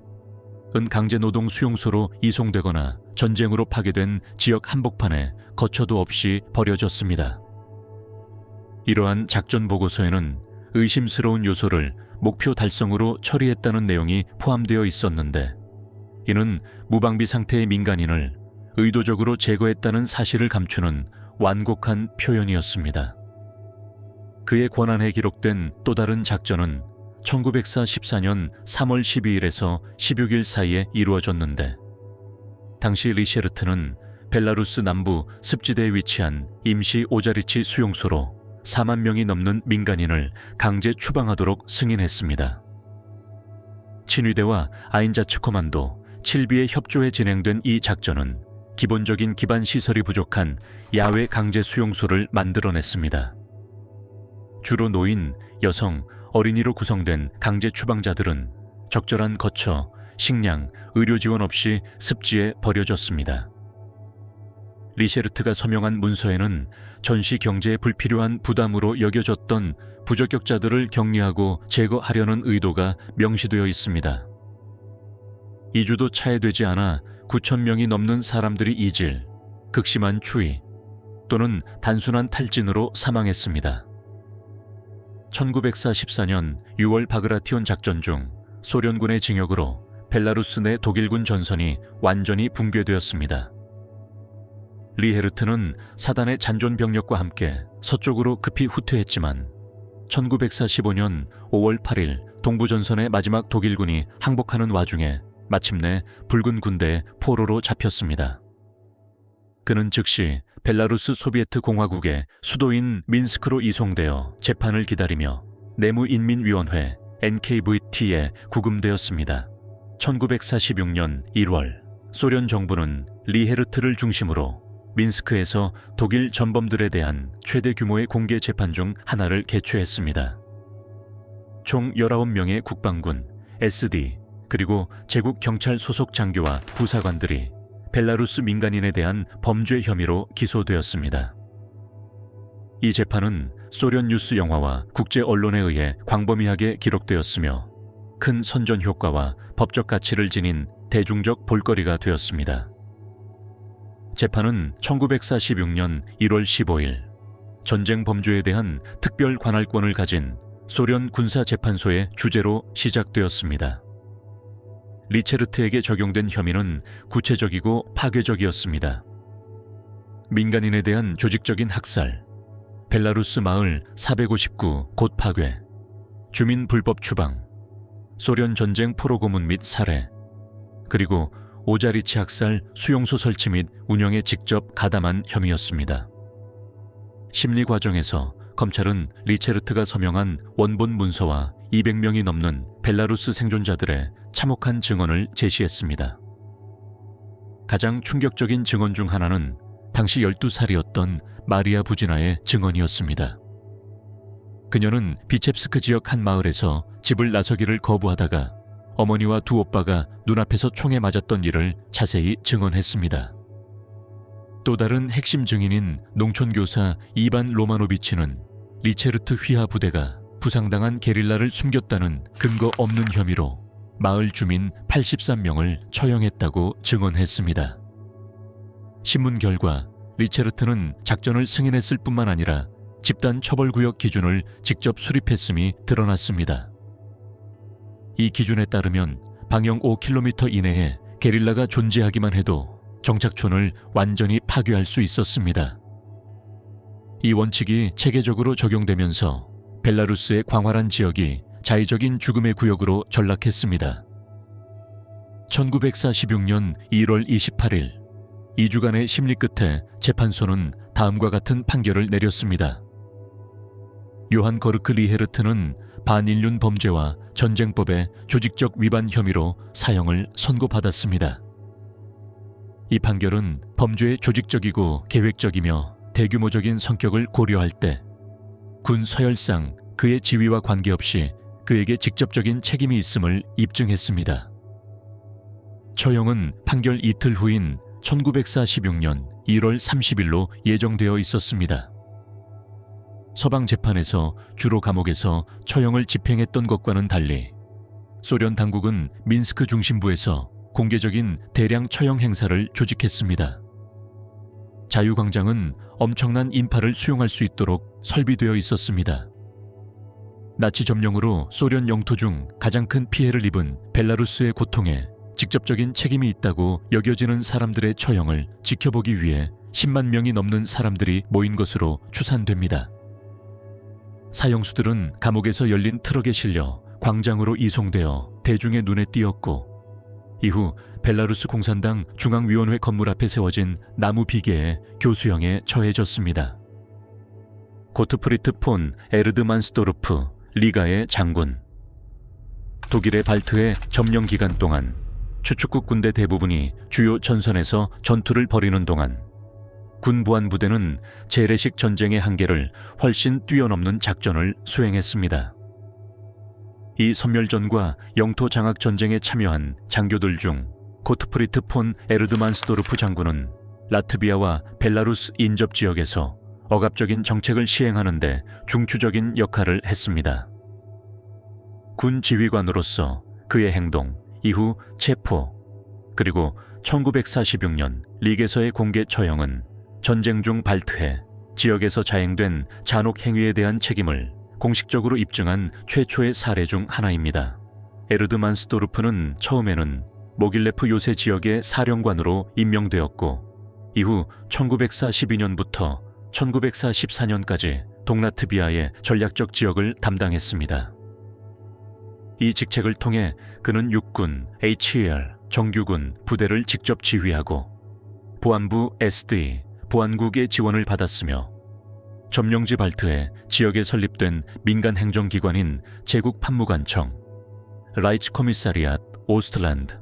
은 강제노동 수용소로 이송되거나 전쟁으로 파괴된 지역 한복판에 거처도 없이 버려졌습니다. 이러한 작전 보고서에는 의심스러운 요소를 목표 달성으로 처리했다는 내용이 포함되어 있었는데, 이는 무방비 상태의 민간인을 의도적으로 제거했다는 사실을 감추는 완곡한 표현이었습니다. 그의 권한에 기록된 또 다른 작전은 1914년 3월 12일에서 16일 사이에 이루어졌는데, 당시 리셰르트는 벨라루스 남부 습지대에 위치한 임시 오자리치 수용소로 4만 명이 넘는 민간인을 강제 추방하도록 승인했습니다. 친위대와 아인자츠 코만도, 7비의 협조에 진행된 이 작전은 기본적인 기반 시설이 부족한 야외 강제 수용소를 만들어냈습니다. 주로 노인, 여성, 어린이로 구성된 강제 추방자들은 적절한 거처, 식량, 의료 지원 없이 습지에 버려졌습니다. 리셰르트가 서명한 문서에는 전시 경제에 불필요한 부담으로 여겨졌던 부적격자들을 격리하고 제거하려는 의도가 명시되어 있습니다. 2주도 차에 되지 않아 9,000명이 넘는 사람들이 이질, 극심한 추위 또는 단순한 탈진으로 사망했습니다. 1944년 6월 바그라티온 작전 중 소련군의 징역으로 벨라루스 내 독일군 전선이 완전히 붕괴되었습니다. 리헤르트는 사단의 잔존 병력과 함께 서쪽으로 급히 후퇴했지만 1945년 5월 8일 동부전선의 마지막 독일군이 항복하는 와중에 마침내 붉은 군대의 포로로 잡혔습니다. 그는 즉시 벨라루스 소비에트 공화국의 수도인 민스크로 이송되어 재판을 기다리며 내무인민위원회 NKVT에 구금되었습니다. 1946년 1월 소련 정부는 리헤르트를 중심으로 민스크에서 독일 전범들에 대한 최대 규모의 공개 재판 중 하나를 개최했습니다. 총 19명의 국방군, SD, 그리고 제국 경찰 소속 장교와 부사관들이 벨라루스 민간인에 대한 범죄 혐의로 기소되었습니다. 이 재판은 소련 뉴스 영화와 국제 언론에 의해 광범위하게 기록되었으며 큰 선전 효과와 법적 가치를 지닌 대중적 볼거리가 되었습니다. 재판은 1946년 1월 15일 전쟁 범죄에 대한 특별 관할권을 가진 소련 군사재판소의 주재로 시작되었습니다. 리체르트에게 적용된 혐의는 구체적이고 파괴적이었습니다. 민간인에 대한 조직적인 학살, 벨라루스 마을 459 곳 파괴, 주민 불법 추방, 소련 전쟁 포로 고문 및 살해, 그리고 오자리치 학살 수용소 설치 및 운영에 직접 가담한 혐의였습니다. 심리 과정에서 검찰은 리체르트가 서명한 원본 문서와 200명이 넘는 벨라루스 생존자들의 참혹한 증언을 제시했습니다. 가장 충격적인 증언 중 하나는 당시 12살이었던 마리아 부지나의 증언이었습니다. 그녀는 비첵스크 지역 한 마을에서 집을 나서기를 거부하다가 어머니와 두 오빠가 눈앞에서 총에 맞았던 일을 자세히 증언했습니다. 또 다른 핵심 증인인 농촌교사 이반 로마노비치는 리체르트 휘하 부대가 부상당한 게릴라를 숨겼다는 근거 없는 혐의로 마을 주민 83명을 처형했다고 증언했습니다. 신문 결과 리체르트는 작전을 승인했을 뿐만 아니라 집단 처벌구역 기준을 직접 수립했음이 드러났습니다. 이 기준에 따르면 방형 5km 이내에 게릴라가 존재하기만 해도 정착촌을 완전히 파괴할 수 있었습니다. 이 원칙이 체계적으로 적용되면서 벨라루스의 광활한 지역이 자의적인 죽음의 구역으로 전락했습니다. 1946년 1월 28일 2주간의 심리 끝에 재판소는 다음과 같은 판결을 내렸습니다. 요한 거르크 리헤르트는 반인륜 범죄와 전쟁법의 조직적 위반 혐의로 사형을 선고받았습니다. 이 판결은 범죄의 조직적이고 계획적이며 대규모적인 성격을 고려할 때 군 서열상 그의 지위와 관계없이 그에게 직접적인 책임이 있음을 입증했습니다. 처형은 판결 이틀 후인 1946년 1월 30일로 예정되어 있었습니다. 서방 재판에서 주로 감옥에서 처형을 집행했던 것과는 달리 소련 당국은 민스크 중심부에서 공개적인 대량 처형 행사를 조직했습니다. 자유광장은 엄청난 인파를 수용할 수 있도록 설비되어 있었습니다. 나치 점령으로 소련 영토 중 가장 큰 피해를 입은 벨라루스의 고통에 직접적인 책임이 있다고 여겨지는 사람들의 처형을 지켜보기 위해 10만 명이 넘는 사람들이 모인 것으로 추산됩니다. 사형수들은 감옥에서 열린 트럭에 실려 광장으로 이송되어 대중의 눈에 띄었고, 이후 벨라루스 공산당 중앙위원회 건물 앞에 세워진 나무 비계에 교수형에 처해졌습니다. 고트프리트 폰 에르드만스도르프 리가의 장군. 독일의 발트해 점령 기간 동안 추축국 군대 대부분이 주요 전선에서 전투를 벌이는 동안 군 보안부대는 재래식 전쟁의 한계를 훨씬 뛰어넘는 작전을 수행했습니다. 이 선멸전과 영토 장악 전쟁에 참여한 장교들 중 고트프리트 폰 에르드만스도르프 장군은 라트비아와 벨라루스 인접 지역에서 억압적인 정책을 시행하는 데 중추적인 역할을 했습니다. 군 지휘관으로서 그의 행동, 이후 체포, 그리고 1946년 리게서의 공개 처형은 전쟁 중 발트해 지역에서 자행된 잔혹 행위에 대한 책임을 공식적으로 입증한 최초의 사례 중 하나입니다. 에르드만스도르프는 처음에는 모길레프 요새 지역의 사령관으로 임명되었고, 이후 1942년부터 1944년까지 동라트비아의 전략적 지역을 담당했습니다. 이 직책을 통해 그는 육군, HER, 정규군 부대를 직접 지휘하고 보안부 SD, 보안국의 지원을 받았으며 점령지 발트해 지역에 설립된 민간 행정기관인 제국판무관청, 라이츠코미사리앗 오스트란드의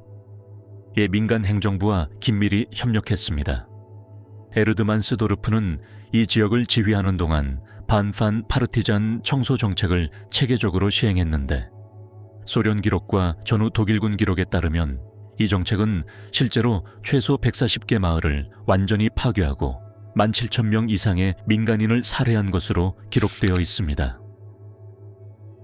민간 행정부와 긴밀히 협력했습니다. 에르드만스도르프는 이 지역을 지휘하는 동안 반판 파르티잔 청소 정책을 체계적으로 시행했는데, 소련 기록과 전후 독일군 기록에 따르면 이 정책은 실제로 최소 140개 마을을 완전히 파괴하고 17,000명 이상의 민간인을 살해한 것으로 기록되어 있습니다.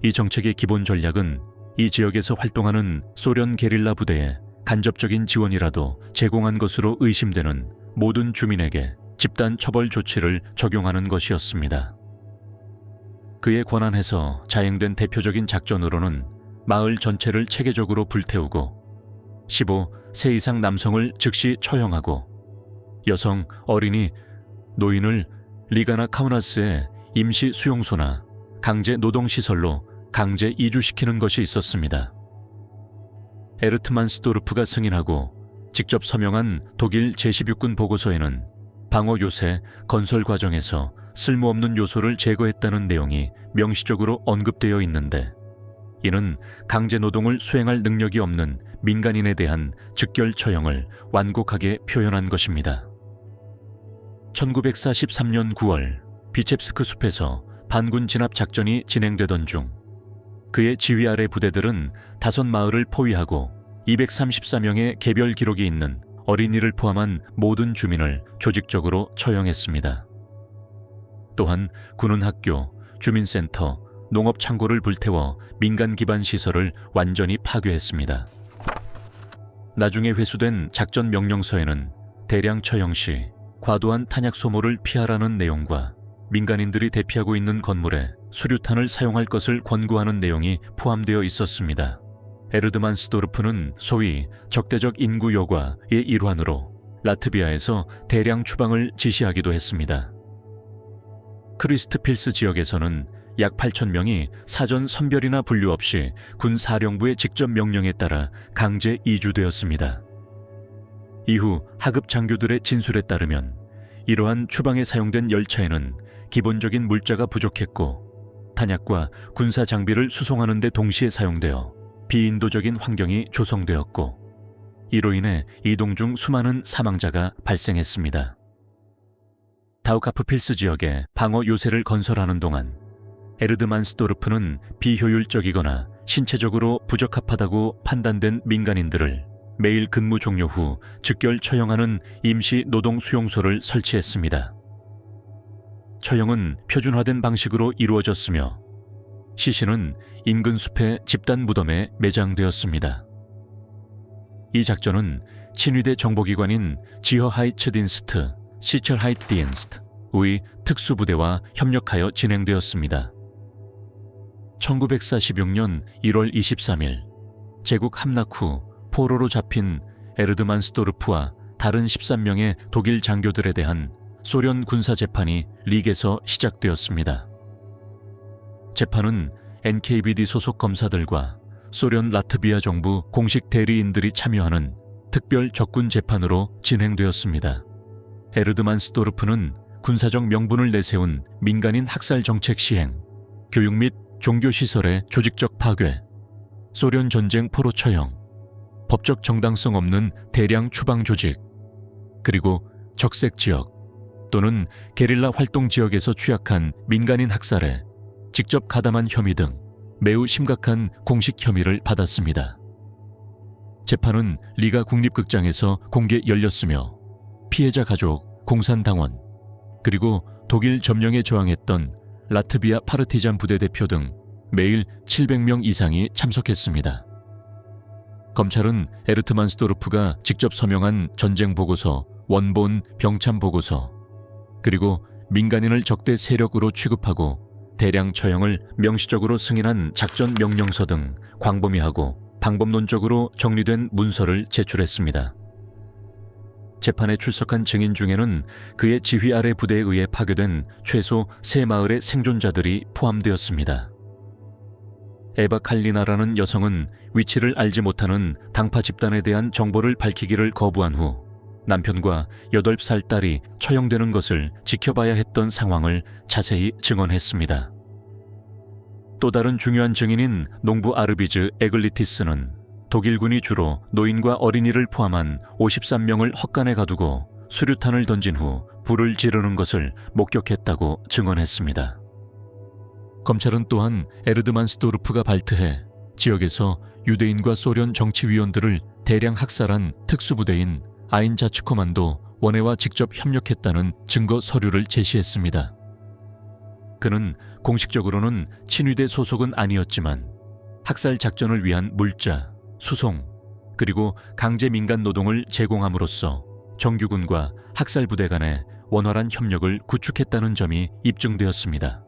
이 정책의 기본 전략은 이 지역에서 활동하는 소련 게릴라 부대에 간접적인 지원이라도 제공한 것으로 의심되는 모든 주민에게 집단 처벌 조치를 적용하는 것이었습니다. 그에 관한해서 자행된 대표적인 작전으로는 마을 전체를 체계적으로 불태우고 15세 이상 남성을 즉시 처형하고 여성, 어린이, 노인을 리가나 카우나스의 임시 수용소나 강제 노동시설로 강제 이주시키는 것이 있었습니다. 에르트만스도르프가 승인하고 직접 서명한 독일 제16군 보고서에는 방어 요새 건설 과정에서 쓸모없는 요소를 제거했다는 내용이 명시적으로 언급되어 있는데, 이는 강제 노동을 수행할 능력이 없는 민간인에 대한 즉결 처형을 완곡하게 표현한 것입니다. 1943년 9월 비첵스크 숲에서 반군 진압 작전이 진행되던 중 그의 지휘 아래 부대들은 5마을을 포위하고 234명의 개별 기록이 있는 어린이를 포함한 모든 주민을 조직적으로 처형했습니다. 또한 군은 학교, 주민센터, 농업창고를 불태워 민간 기반 시설을 완전히 파괴했습니다. 나중에 회수된 작전 명령서에는 대량 처형 시 과도한 탄약 소모를 피하라는 내용과 민간인들이 대피하고 있는 건물에 수류탄을 사용할 것을 권고하는 내용이 포함되어 있었습니다. 에르드만스도르프는 소위 적대적 인구 여과의 일환으로 라트비아에서 대량 추방을 지시하기도 했습니다. 크리스트필스 지역에서는 약 8,000명이 사전 선별이나 분류 없이 군 사령부의 직접 명령에 따라 강제 이주되었습니다. 이후 하급 장교들의 진술에 따르면 이러한 추방에 사용된 열차에는 기본적인 물자가 부족했고 탄약과 군사 장비를 수송하는 데 동시에 사용되어 비인도적인 환경이 조성되었고 이로 인해 이동 중 수많은 사망자가 발생했습니다. 다우카프필스 지역에 방어 요새를 건설하는 동안 에르드만스도르프는 비효율적이거나 신체적으로 부적합하다고 판단된 민간인들을 매일 근무 종료 후 즉결 처형하는 임시 노동 수용소를 설치했습니다. 처형은 표준화된 방식으로 이루어졌으며 시신은 인근 숲의 집단 무덤에 매장되었습니다. 이 작전은 친위대 정보기관인 지허하이츠딘스트, 시철하이트디엔스트의 특수부대와 협력하여 진행되었습니다. 1946년 1월 23일 제국 함락 후 포로로 잡힌 에르드만스도르프와 다른 13명의 독일 장교들에 대한 소련 군사 재판이 리그에서 시작되었습니다. 재판은 NKVD 소속 검사들과 소련 라트비아 정부 공식 대리인들이 참여하는 특별 적군 재판으로 진행되었습니다. 에르드만스도르프는 군사적 명분을 내세운 민간인 학살 정책 시행, 교육 및 종교시설의 조직적 파괴, 소련 전쟁 포로 처형, 법적 정당성 없는 대량 추방 조직, 그리고 적색 지역 또는 게릴라 활동 지역에서 취약한 민간인 학살에 직접 가담한 혐의 등 매우 심각한 공식 혐의를 받았습니다. 재판은 리가 국립극장에서 공개 열렸으며 피해자 가족, 공산당원, 그리고 독일 점령에 저항했던 라트비아 파르티잔 부대 대표 등 매일 700명 이상이 참석했습니다. 검찰은 에르트만스도르프가 직접 서명한 전쟁 보고서, 원본 병참 보고서, 그리고 민간인을 적대 세력으로 취급하고 대량 처형을 명시적으로 승인한 작전 명령서 등 광범위하고 방법론적으로 정리된 문서를 제출했습니다. 재판에 출석한 증인 중에는 그의 지휘 아래 부대에 의해 파괴된 최소 3마을의 생존자들이 포함되었습니다. 에바 칼리나라는 여성은 위치를 알지 못하는 당파 집단에 대한 정보를 밝히기를 거부한 후 남편과 8살 딸이 처형되는 것을 지켜봐야 했던 상황을 자세히 증언했습니다. 또 다른 중요한 증인인 농부 아르비즈 에글리티스는 독일군이 주로 노인과 어린이를 포함한 53명을 헛간에 가두고 수류탄을 던진 후 불을 지르는 것을 목격했다고 증언했습니다. 검찰은 또한 에르드만스도르프가 발트해 지역에서 유대인과 소련 정치위원들을 대량 학살한 특수부대인 아인자츠코만도 원해와 직접 협력했다는 증거 서류를 제시했습니다. 그는 공식적으로는 친위대 소속은 아니었지만 학살 작전을 위한 물자, 수송, 그리고 강제 민간 노동을 제공함으로써 정규군과 학살부대 간의 원활한 협력을 구축했다는 점이 입증되었습니다.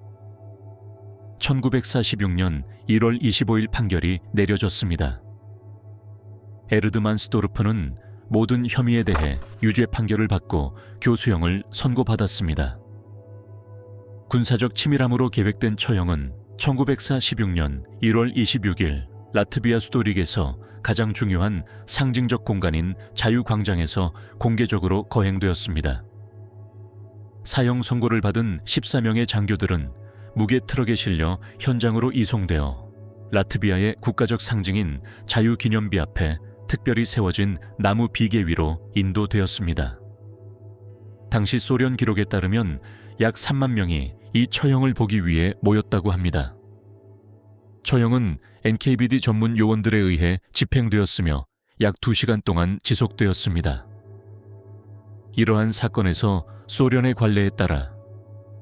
1946년 1월 25일 판결이 내려졌습니다. 에르드만스도르프는 모든 혐의에 대해 유죄 판결을 받고 교수형을 선고받았습니다. 군사적 치밀함으로 계획된 처형은 1946년 1월 26일 라트비아 수도 리그에서 가장 중요한 상징적 공간인 자유광장에서 공개적으로 거행되었습니다. 사형 선고를 받은 14명의 장교들은 무게 트럭에 실려 현장으로 이송되어 라트비아의 국가적 상징인 자유기념비 앞에 특별히 세워진 나무 비계 위로 인도되었습니다. 당시 소련 기록에 따르면 약 3만 명이 이 처형을 보기 위해 모였다고 합니다. 처형은 NKVD 전문 요원들에 의해 집행되었으며 약 2시간 동안 지속되었습니다. 이러한 사건에서 소련의 관례에 따라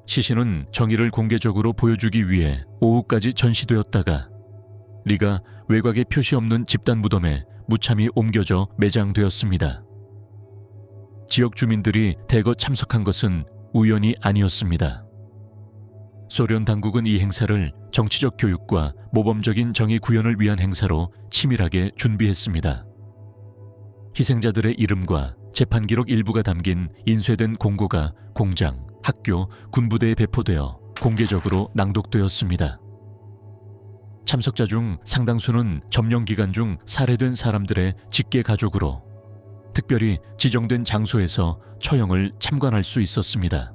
시신은 정의를 공개적으로 보여주기 위해 오후까지 전시되었다가 리가 외곽에 표시 없는 집단 무덤에 무참히 옮겨져 매장되었습니다. 지역 주민들이 대거 참석한 것은 우연이 아니었습니다. 소련 당국은 이 행사를 정치적 교육과 모범적인 정의 구현을 위한 행사로 치밀하게 준비했습니다. 희생자들의 이름과 재판 기록 일부가 담긴 인쇄된 공고가 공장, 학교, 군부대에 배포되어 공개적으로 낭독되었습니다. 참석자 중 상당수는 점령 기간 중 살해된 사람들의 직계 가족으로 특별히 지정된 장소에서 처형을 참관할 수 있었습니다.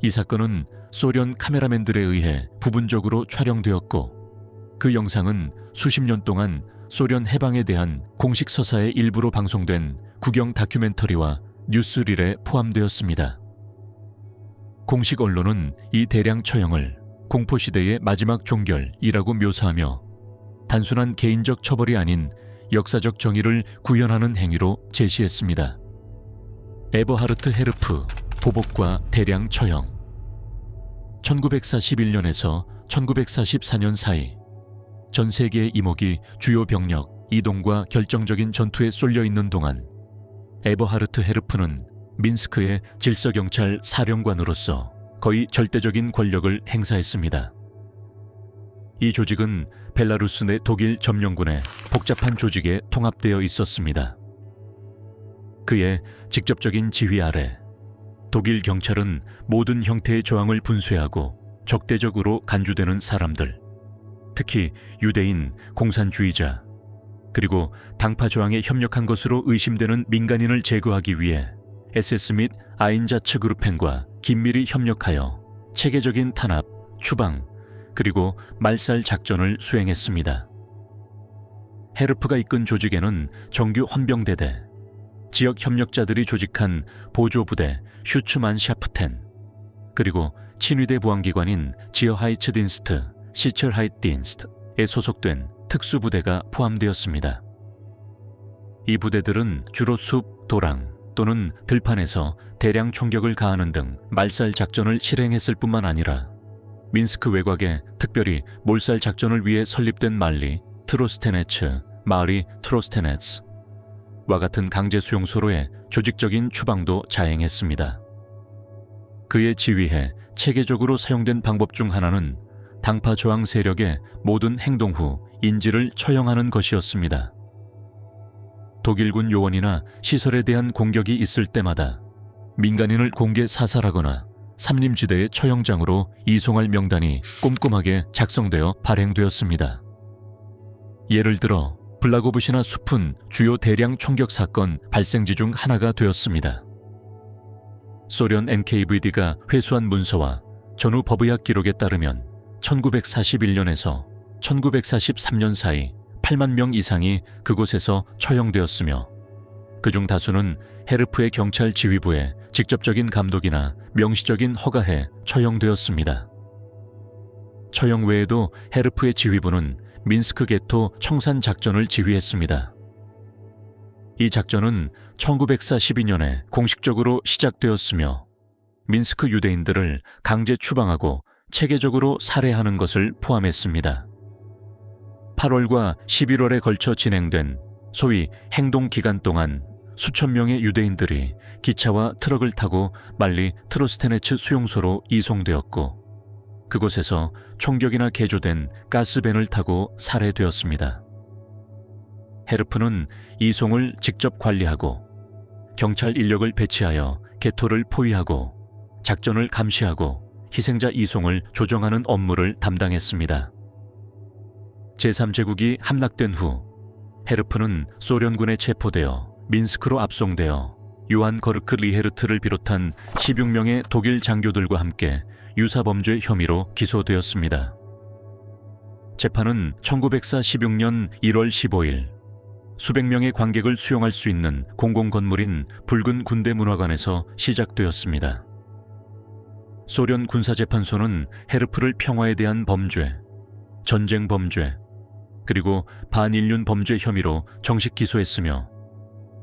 이 사건은 소련 카메라맨들에 의해 부분적으로 촬영되었고 그 영상은 수십 년 동안 소련 해방에 대한 공식 서사의 일부로 방송된 국영 다큐멘터리와 뉴스릴에 포함되었습니다. 공식 언론은 이 대량 처형을 공포시대의 마지막 종결이라고 묘사하며 단순한 개인적 처벌이 아닌 역사적 정의를 구현하는 행위로 제시했습니다. 에버하르트 헤르프, 보복과 대량 처형. 1941년에서 1944년 사이 전 세계의 이목이 주요 병력, 이동과 결정적인 전투에 쏠려 있는 동안 에버하르트 헤르프는 민스크의 질서경찰 사령관으로서 거의 절대적인 권력을 행사했습니다. 이 조직은 벨라루스 내 독일 점령군의 복잡한 조직에 통합되어 있었습니다. 그의 직접적인 지휘 아래 독일 경찰은 모든 형태의 저항을 분쇄하고 적대적으로 간주되는 사람들, 특히 유대인, 공산주의자, 그리고 당파 저항에 협력한 것으로 의심되는 민간인을 제거하기 위해 SS 및 아인자츠 그룹펜과 긴밀히 협력하여 체계적인 탄압, 추방, 그리고 말살 작전을 수행했습니다. 헤르프가 이끈 조직에는 정규 헌병대대, 지역 협력자들이 조직한 보조부대 슈츠만샤프텐, 그리고 친위대 보안기관인 지어하이츠딘스트, 시철하이트딘스트에 소속된 특수부대가 포함되었습니다. 이 부대들은 주로 숲, 도랑 또는 들판에서 대량 총격을 가하는 등 말살 작전을 실행했을 뿐만 아니라 민스크 외곽에 특별히 몰살 작전을 위해 설립된 말리, 트로스테네츠, 마리 트로스테네츠와 같은 강제 수용소로의 조직적인 추방도 자행했습니다. 그의 지휘해 체계적으로 사용된 방법 중 하나는 당파 저항 세력의 모든 행동 후 인지를 처형하는 것이었습니다. 독일군 요원이나 시설에 대한 공격이 있을 때마다 민간인을 공개 사살하거나 삼림지대의 처형장으로 이송할 명단이 꼼꼼하게 작성되어 발행되었습니다. 예를 들어 블라고브시나 숲은 주요 대량 총격 사건 발생지 중 하나가 되었습니다. 소련 NKVD가 회수한 문서와 전후 법의학 기록에 따르면 1941년에서 1943년 사이 8만 명 이상이 그곳에서 처형되었으며 그중 다수는 헤르프의 경찰 지휘부의 직접적인 감독이나 명시적인 허가에 처형되었습니다. 처형 외에도 헤르프의 지휘부는 민스크 게토 청산 작전을 지휘했습니다. 이 작전은 1942년에 공식적으로 시작되었으며 민스크 유대인들을 강제 추방하고 체계적으로 살해하는 것을 포함했습니다. 8월과 11월에 걸쳐 진행된 소위 행동 기간 동안 수천 명의 유대인들이 기차와 트럭을 타고 말리 트로스테네츠 수용소로 이송되었고 그곳에서 총격이나 개조된 가스밴을 타고 살해되었습니다. 헤르프는 이송을 직접 관리하고 경찰 인력을 배치하여 게토를 포위하고 작전을 감시하고 희생자 이송을 조정하는 업무를 담당했습니다. 제3제국이 함락된 후 헤르프는 소련군에 체포되어 민스크로 압송되어 요한 거르크 리헤르트를 비롯한 16명의 독일 장교들과 함께 유사범죄 혐의로 기소되었습니다. 재판은 1946년 1월 15일 수백 명의 관객을 수용할 수 있는 공공건물인 붉은 군대문화관에서 시작되었습니다. 소련 군사재판소는 헤르프를 평화에 대한 범죄, 전쟁 범죄, 그리고 반인륜 범죄 혐의로 정식 기소했으며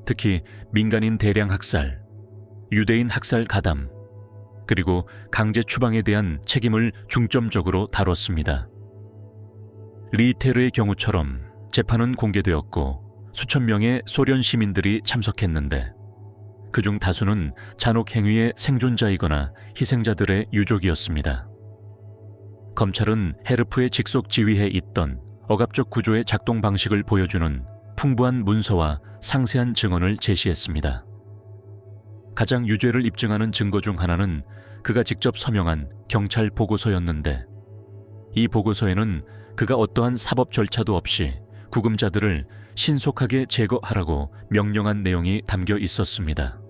특히 민간인 대량 학살, 유대인 학살 가담, 그리고 강제 추방에 대한 책임을 중점적으로 다뤘습니다. 리테르의 경우처럼 재판은 공개되었고 수천 명의 소련 시민들이 참석했는데 그중 다수는 잔혹 행위의 생존자이거나 희생자들의 유족이었습니다. 검찰은 헤르프의 직속 지휘에 있던 억압적 구조의 작동 방식을 보여주는 풍부한 문서와 상세한 증언을 제시했습니다. 가장 유죄를 입증하는 증거 중 하나는 그가 직접 서명한 경찰 보고서였는데, 이 보고서에는 그가 어떠한 사법 절차도 없이 구금자들을 신속하게 제거하라고 명령한 내용이 담겨 있었습니다.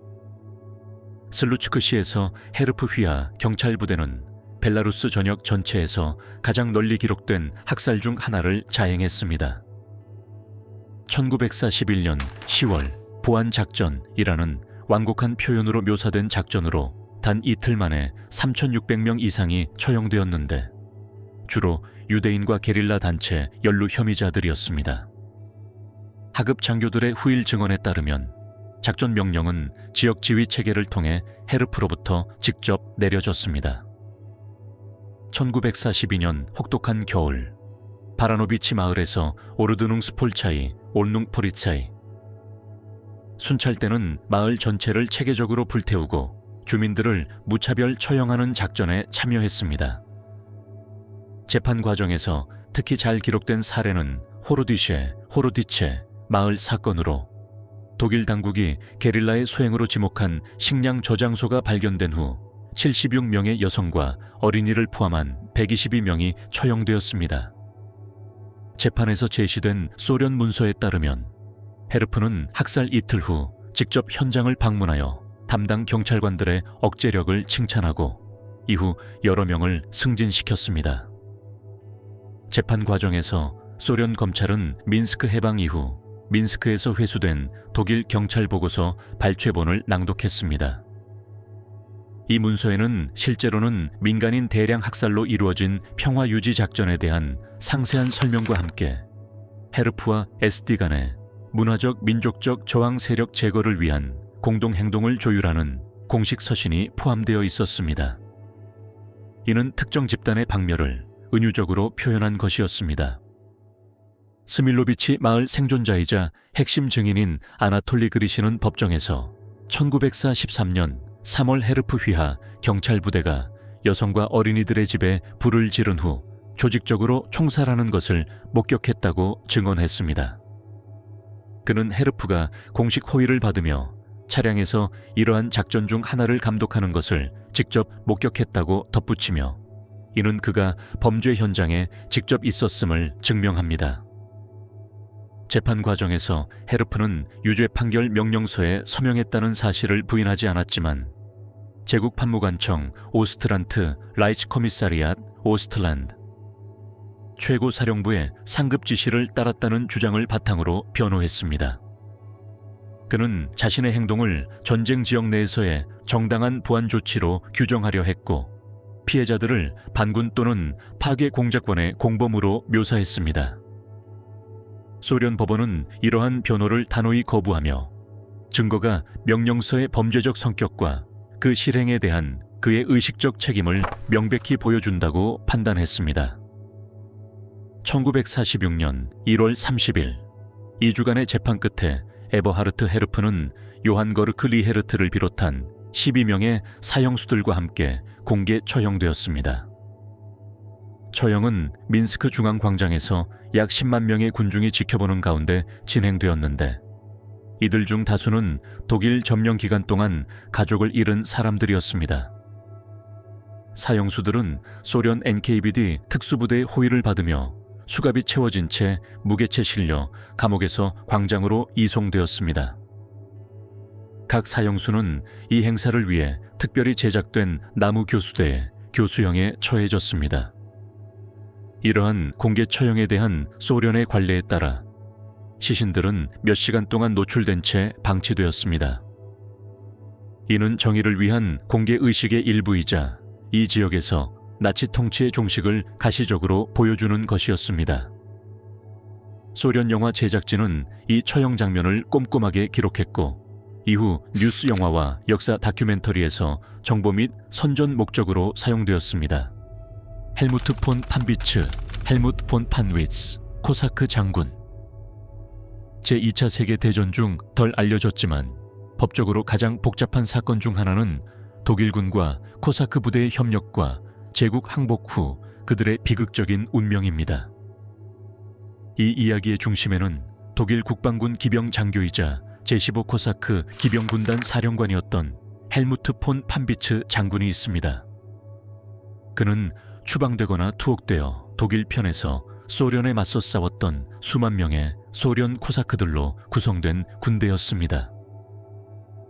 슬루츠크시에서 헤르프 휘하 경찰 부대는 벨라루스 전역 전체에서 가장 널리 기록된 학살 중 하나를 자행했습니다. 1941년 10월 보안작전이라는 완곡한 표현으로 묘사된 작전으로 단 이틀 만에 3,600명 이상이 처형되었는데, 주로 유대인과 게릴라 단체 연루 혐의자들이었습니다. 하급 장교들의 후일 증언에 따르면 작전 명령은 지역 지휘 체계를 통해 헤르프로부터 직접 내려졌습니다. 1942년 혹독한 겨울, 바라노비치 마을에서 오르드능스폴차이, 올룽포리차이, 순찰대는 마을 전체를 체계적으로 불태우고 주민들을 무차별 처형하는 작전에 참여했습니다. 재판 과정에서 특히 잘 기록된 사례는 호로디체 마을 사건으로, 독일 당국이 게릴라의 소행으로 지목한 식량 저장소가 발견된 후 76명의 여성과 어린이를 포함한 122명이 처형되었습니다. 재판에서 제시된 소련 문서에 따르면 헤르프는 학살 이틀 후 직접 현장을 방문하여 담당 경찰관들의 억제력을 칭찬하고 이후 여러 명을 승진시켰습니다. 재판 과정에서 소련 검찰은 민스크 해방 이후 민스크에서 회수된 독일 경찰 보고서 발췌본을 낭독했습니다. 이 문서에는 실제로는 민간인 대량 학살로 이루어진 평화 유지 작전에 대한 상세한 설명과 함께 헤르프와 SD 간의 문화적 민족적 저항 세력 제거를 위한 공동 행동을 조율하는 공식 서신이 포함되어 있었습니다. 이는 특정 집단의 박멸을 은유적으로 표현한 것이었습니다. 스밀로비치 마을 생존자이자 핵심 증인인 아나톨리 그리시는 법정에서 1943년 3월 헤르프 휘하 경찰 부대가 여성과 어린이들의 집에 불을 지른 후 조직적으로 총살하는 것을 목격했다고 증언했습니다. 그는 헤르프가 공식 호의를 받으며 차량에서 이러한 작전 중 하나를 감독하는 것을 직접 목격했다고 덧붙이며, 이는 그가 범죄 현장에 직접 있었음을 증명합니다. 재판 과정에서 헤르프는 유죄 판결 명령서에 서명했다는 사실을 부인하지 않았지만, 제국 판무관청 오스트란트 라이츠 코미사리앗 오스트란드 최고 사령부의 상급 지시를 따랐다는 주장을 바탕으로 변호했습니다. 그는 자신의 행동을 전쟁 지역 내에서의 정당한 보안 조치로 규정하려 했고, 피해자들을 반군 또는 파괴 공작권의 공범으로 묘사했습니다. 소련 법원은 이러한 변호를 단호히 거부하며 증거가 명령서의 범죄적 성격과 그 실행에 대한 그의 의식적 책임을 명백히 보여준다고 판단했습니다. 1946년 1월 30일 2주간의 재판 끝에 에버하르트 헤르프는 요한 거르크 리헤르트를 비롯한 12명의 사형수들과 함께 공개 처형되었습니다. 처형은 민스크 중앙광장에서 약 10만 명의 군중이 지켜보는 가운데 진행되었는데, 이들 중 다수는 독일 점령 기간 동안 가족을 잃은 사람들이었습니다. 사형수들은 소련 NKVD 특수부대의 호의를 받으며 수갑이 채워진 채 무게채 실려 감옥에서 광장으로 이송되었습니다. 각 사형수는 이 행사를 위해 특별히 제작된 나무 교수대에 교수형에 처해졌습니다. 이러한 공개 처형에 대한 소련의 관례에 따라 시신들은 몇 시간 동안 노출된 채 방치되었습니다. 이는 정의를 위한 공개 의식의 일부이자 이 지역에서 나치 통치의 종식을 가시적으로 보여주는 것이었습니다. 소련 영화 제작진은 이 처형 장면을 꼼꼼하게 기록했고, 이후 뉴스 영화와 역사 다큐멘터리에서 정보 및 선전 목적으로 사용되었습니다. 헬무트 폰 판비츠, 헬무트 폰 판위츠, 코사크 장군. 제2차 세계대전 중 덜 알려졌지만 법적으로 가장 복잡한 사건 중 하나는 독일군과 코사크 부대의 협력과 제국 항복 후 그들의 비극적인 운명입니다. 이 이야기의 중심에는 독일 국방군 기병 장교이자 제15 코사크 기병군단 사령관이었던 헬무트 폰 판비츠 장군이 있습니다. 그는 추방되거나 투옥되어 독일 편에서 소련에 맞서 싸웠던 수만 명의 소련 코사크들로 구성된 군대였습니다.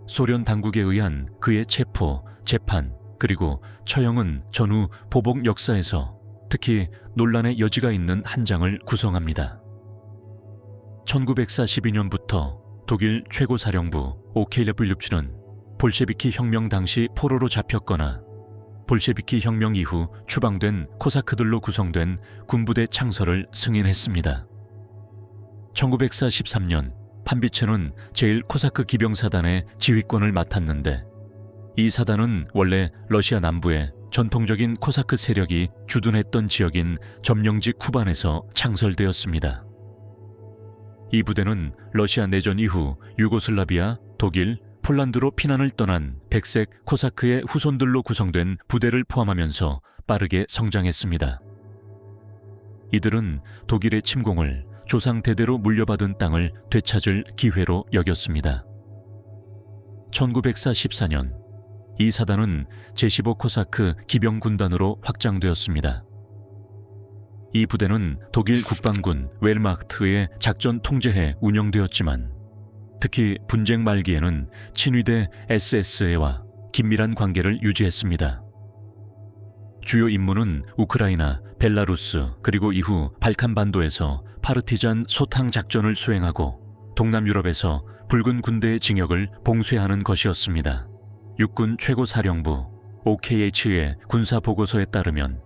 소련 당국에 의한 그의 체포, 재판, 그리고 처형은 전후 보복 역사에서 특히 논란의 여지가 있는 한 장을 구성합니다. 1942년부터 독일 최고사령부 OKW는 볼셰비키 혁명 당시 포로로 잡혔거나 볼셰비키 혁명 이후 추방된 코사크들로 구성된 군부대 창설을 승인했습니다. 1943년 판비츠는 제1코사크 기병사단의 지휘권을 맡았는데 이 사단은 원래 러시아 남부의 전통적인 코사크 세력이 주둔했던 지역인 점령지 쿠반에서 창설되었습니다. 이 부대는 러시아 내전 이후 유고슬라비아, 독일, 폴란드로 피난을 떠난 백색 코사크의 후손들로 구성된 부대를 포함하면서 빠르게 성장했습니다. 이들은 독일의 침공을 조상 대대로 물려받은 땅을 되찾을 기회로 여겼습니다. 1944년 이 사단은 제15코사크 기병군단으로 확장되었습니다. 이 부대는 독일 국방군 웰마흐트의 작전 통제해 운영되었지만 특히 분쟁 말기에는 친위대 SS와 긴밀한 관계를 유지했습니다. 주요 임무는 우크라이나, 벨라루스 그리고 이후 발칸반도에서 파르티잔 소탕 작전을 수행하고 동남유럽에서 붉은 군대의 징역을 봉쇄하는 것이었습니다. 육군 최고사령부 OKH의 군사보고서에 따르면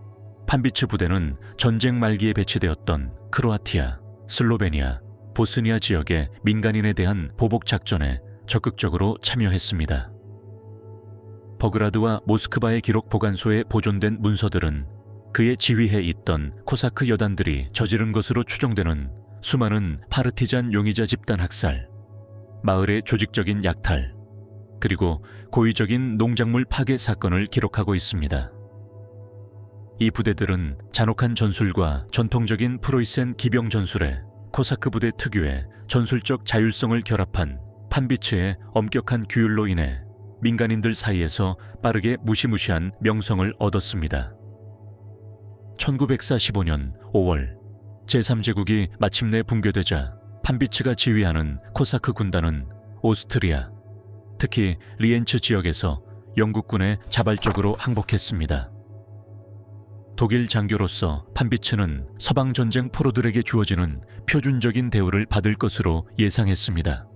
판비츠 부대는 전쟁 말기에 배치되었던 크로아티아, 슬로베니아, 보스니아 지역의 민간인에 대한 보복 작전에 적극적으로 참여했습니다. 버그라드와 모스크바의 기록 보관소에 보존된 문서들은 그의 지휘해 있던 코사크 여단들이 저지른 것으로 추정되는 수많은 파르티잔 용의자 집단 학살, 마을의 조직적인 약탈, 그리고 고의적인 농작물 파괴 사건을 기록하고 있습니다. 이 부대들은 잔혹한 전술과 전통적인 프로이센 기병 전술에 코사크 부대 특유의 전술적 자율성을 결합한 판비츠의 엄격한 규율로 인해 민간인들 사이에서 빠르게 무시무시한 명성을 얻었습니다. 1945년 5월 제3제국이 마침내 붕괴되자 판비츠가 지휘하는 코사크 군단은 오스트리아, 특히 리엔츠 지역에서 영국군에 자발적으로 항복했습니다. 독일 장교로서 판비츠는 서방전쟁 포로들에게 주어지는 표준적인 대우를 받을 것으로 예상했습니다.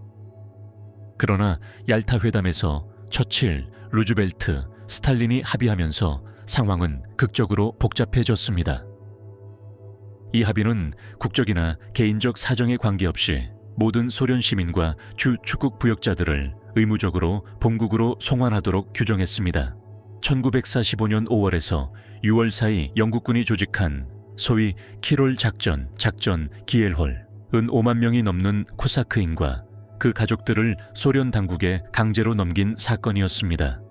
그러나 얄타 회담에서 처칠, 루즈벨트, 스탈린이 합의하면서 상황은 극적으로 복잡해졌습니다. 이 합의는 국적이나 개인적 사정에 관계없이 모든 소련 시민과 주 축국 부역자들을 의무적으로 본국으로 송환하도록 규정했습니다. 1945년 5월에서 6월 사이 영국군이 조직한 소위 키롤 작전 기엘홀은 5만 명이 넘는 코사크인과 그 가족들을 소련 당국에 강제로 넘긴 사건이었습니다.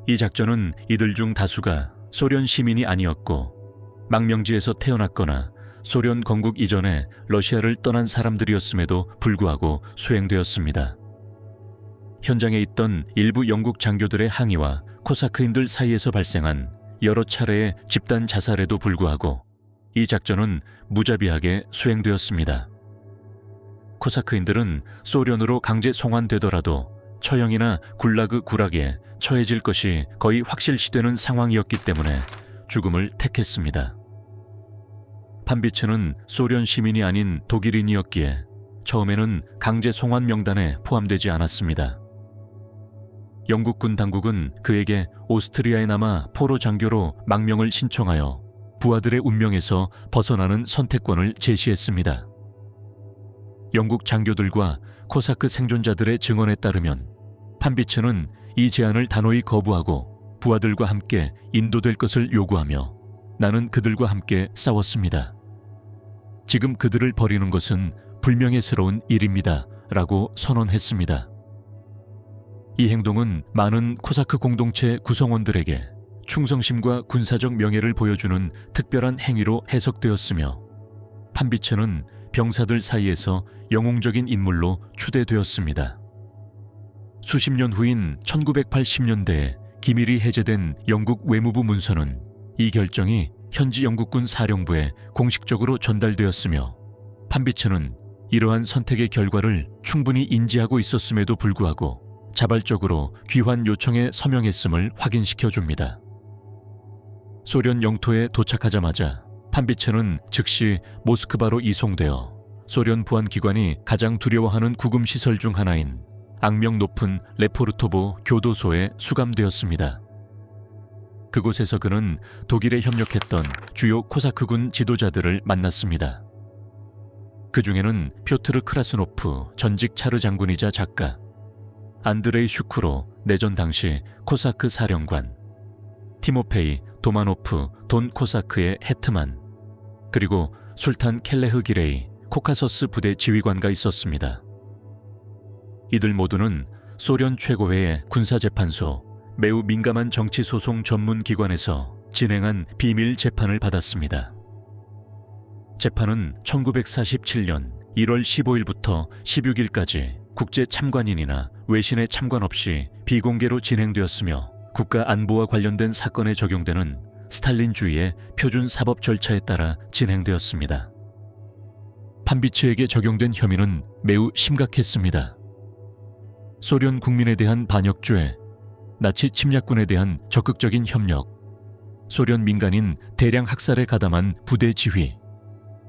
이 작전은 이들 중 다수가 소련 시민이 아니었고 망명지에서 태어났거나 소련 건국 이전에 러시아를 떠난 사람들이었음에도 불구하고 수행되었습니다. 현장에 있던 일부 영국 장교들의 항의와 코사크인들 사이에서 발생한 여러 차례의 집단 자살에도 불구하고 이 작전은 무자비하게 수행되었습니다. 코사크인들은 소련으로 강제 송환되더라도 처형이나 굴라그 구락에 처해질 것이 거의 확실시되는 상황이었기 때문에 죽음을 택했습니다. 판비츠는 소련 시민이 아닌 독일인이었기에 처음에는 강제 송환 명단에 포함되지 않았습니다. 영국군 당국은 그에게 오스트리아에 남아 포로 장교로 망명을 신청하여 부하들의 운명에서 벗어나는 선택권을 제시했습니다. 영국 장교들과 코사크 생존자들의 증언에 따르면 판비츠는 이 제안을 단호히 거부하고 부하들과 함께 인도될 것을 요구하며 나는 그들과 함께 싸웠습니다. 지금 그들을 버리는 것은 불명예스러운 일입니다. 라고 선언했습니다. 이 행동은 많은 코사크 공동체 구성원들에게 충성심과 군사적 명예를 보여주는 특별한 행위로 해석되었으며 판비츠는 병사들 사이에서 영웅적인 인물로 추대되었습니다. 수십 년 후인 1980년대에 기밀이 해제된 영국 외무부 문서는 이 결정이 현지 영국군 사령부에 공식적으로 전달되었으며, 판비츠는 이러한 선택의 결과를 충분히 인지하고 있었음에도 불구하고 자발적으로 귀환 요청에 서명했음을 확인시켜 줍니다. 소련 영토에 도착하자마자 판비츠는 즉시 모스크바로 이송되어 소련 보안기관이 가장 두려워하는 구금시설 중 하나인 악명 높은 레포르토보 교도소에 수감되었습니다. 그곳에서 그는 독일에 협력했던 주요 코사크군 지도자들을 만났습니다. 그 중에는 표트르 크라스노프 전직 차르 장군이자 작가, 안드레이 슈크로 내전 당시 코사크 사령관, 티모페이 도마노프 돈 코사크의 헤트만, 그리고 술탄 켈레흐 기레이 코카서스 부대 지휘관가 있었습니다. 이들 모두는 소련 최고회의 군사재판소, 매우 민감한 정치소송 전문기관에서 진행한 비밀 재판을 받았습니다. 재판은 1947년 1월 15일부터 16일까지 국제 참관인이나 외신의 참관 없이 비공개로 진행되었으며, 국가 안보와 관련된 사건에 적용되는 스탈린주의의 표준 사법 절차에 따라 진행되었습니다. 판비츠에게 적용된 혐의는 매우 심각했습니다. 소련 국민에 대한 반역죄, 나치 침략군에 대한 적극적인 협력, 소련 민간인 대량 학살에 가담한 부대 지휘,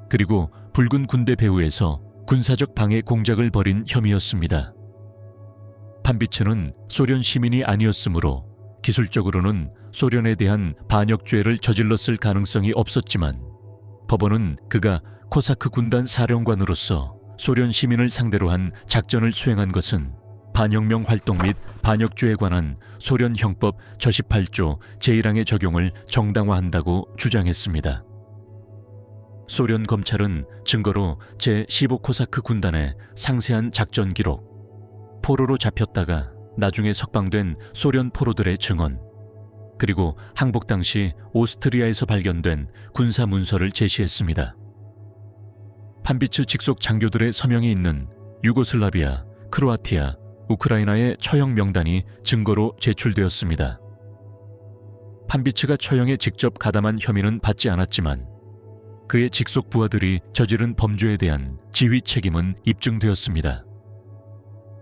그리고 붉은 군대 배후에서 군사적 방해 공작을 벌인 혐의였습니다. 판비츠는 소련 시민이 아니었으므로 기술적으로는 소련에 대한 반역죄를 저질렀을 가능성이 없었지만, 법원은 그가 코사크 군단 사령관으로서 소련 시민을 상대로 한 작전을 수행한 것은 반혁명 활동 및 반역죄에 관한 소련 형법 저18조 제1항의 적용을 정당화한다고 주장했습니다. 소련 검찰은 증거로 제15코사크 군단의 상세한 작전 기록, 포로로 잡혔다가 나중에 석방된 소련 포로들의 증언, 그리고 항복 당시 오스트리아에서 발견된 군사 문서를 제시했습니다. 판비츠 직속 장교들의 서명이 있는 유고슬라비아, 크로아티아, 우크라이나의 처형 명단이 증거로 제출되었습니다. 판비츠가 처형에 직접 가담한 혐의는 받지 않았지만 그의 직속 부하들이 저지른 범죄에 대한 지휘 책임은 입증되었습니다.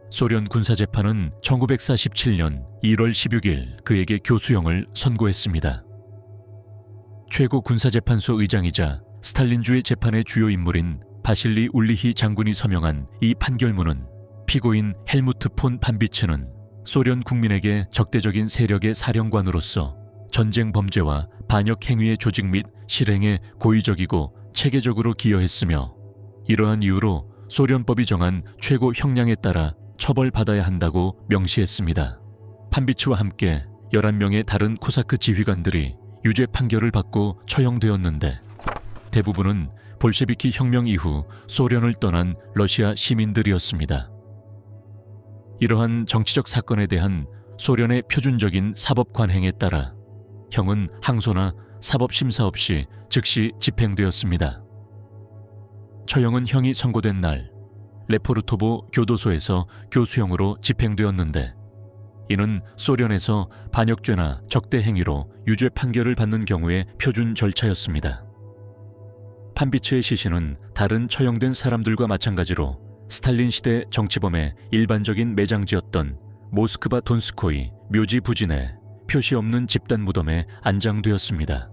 소련 군사재판은 1947년 1월 16일 그에게 교수형을 선고했습니다. 최고 군사재판소 의장이자 스탈린주의 재판의 주요 인물인 바실리 울리히 장군이 서명한 이 판결문은 피고인 헬무트 폰 판비츠는 소련 국민에게 적대적인 세력의 사령관으로서 전쟁 범죄와 반역 행위의 조직 및 실행에 고의적이고 체계적으로 기여했으며, 이러한 이유로 소련법이 정한 최고 형량에 따라 처벌받아야 한다고 명시했습니다. 판비츠와 함께 11명의 다른 코사크 지휘관들이 유죄 판결을 받고 처형되었는데, 대부분은 볼셰비키 혁명 이후 소련을 떠난 러시아 시민들이었습니다. 이러한 정치적 사건에 대한 소련의 표준적인 사법 관행에 따라 형은 항소나 사법 심사 없이 즉시 집행되었습니다. 처형은 형이 선고된 날 레포르토보 교도소에서 교수형으로 집행되었는데, 이는 소련에서 반역죄나 적대 행위로 유죄 판결을 받는 경우의 표준 절차였습니다. 판비츠의 시신은 다른 처형된 사람들과 마찬가지로 스탈린 시대 정치범의 일반적인 매장지였던 모스크바 돈스코이 묘지 부진에 표시 없는 집단 무덤에 안장되었습니다.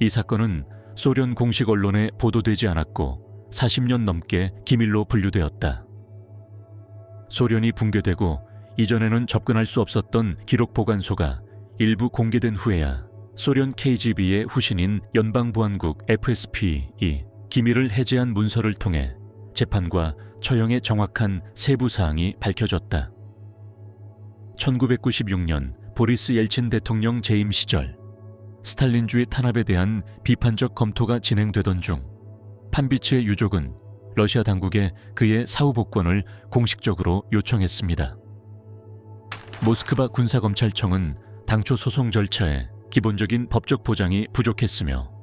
이 사건은 소련 공식 언론에 보도되지 않았고 40년 넘게 기밀로 분류되었다. 소련이 붕괴되고 이전에는 접근할 수 없었던 기록 보관소가 일부 공개된 후에야 소련 KGB의 후신인 연방보안국 FSP이 기밀을 해제한 문서를 통해 재판과 처형의 정확한 세부 사항이 밝혀졌다. 1996년 보리스 옐친 대통령 재임 시절 스탈린주의 탄압에 대한 비판적 검토가 진행되던 중 판비츠의 유족은 러시아 당국에 그의 사후 복권을 공식적으로 요청했습니다. 모스크바 군사검찰청은 당초 소송 절차에 기본적인 법적 보장이 부족했으며,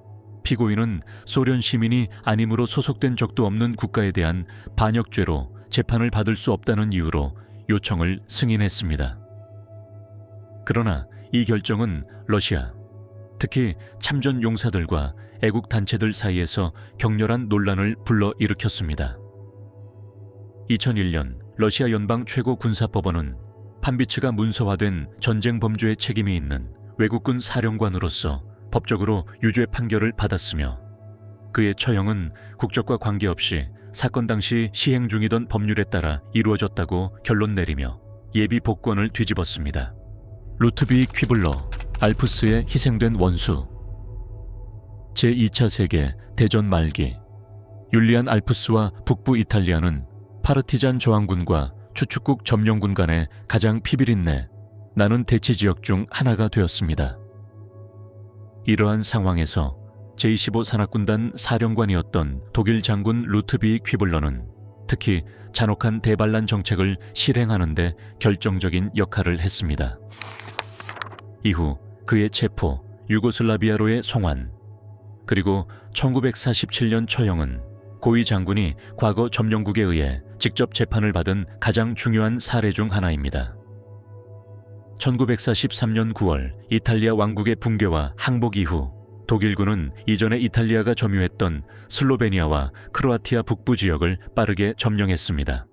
피고인은 소련 시민이 아님으로 소속된 적도 없는 국가에 대한 반역죄로 재판을 받을 수 없다는 이유로 요청을 승인했습니다. 그러나 이 결정은 러시아, 특히 참전 용사들과 애국 단체들 사이에서 격렬한 논란을 불러일으켰습니다. 2001년 러시아 연방 최고 군사법원은 판비츠가 문서화된 전쟁 범죄에 책임이 있는 외국군 사령관으로서 법적으로 유죄 판결을 받았으며 그의 처형은 국적과 관계없이 사건 당시 시행 중이던 법률에 따라 이루어졌다고 결론 내리며 예비 복권을 뒤집었습니다. 루트비 퀴블러, 알프스의 희생된 원수. 제2차 세계 대전 말기, 율리안 알프스와 북부 이탈리아는 파르티잔 저항군과 추축국 점령군 간의 가장 피비린내 나는 대치 지역 중 하나가 되었습니다. 이러한 상황에서 제25 산악군단 사령관이었던 독일 장군 루트비 퀴블러는 특히 잔혹한 대반란 정책을 실행하는 데 결정적인 역할을 했습니다. 이후 그의 체포, 유고슬라비아로의 송환, 그리고 1947년 처형은 고위 장군이 과거 점령국에 의해 직접 재판을 받은 가장 중요한 사례 중 하나입니다. 1943년 9월 이탈리아 왕국의 붕괴와 항복 이후 독일군은 이전에 이탈리아가 점유했던 슬로베니아와 크로아티아 북부 지역을 빠르게 점령했습니다.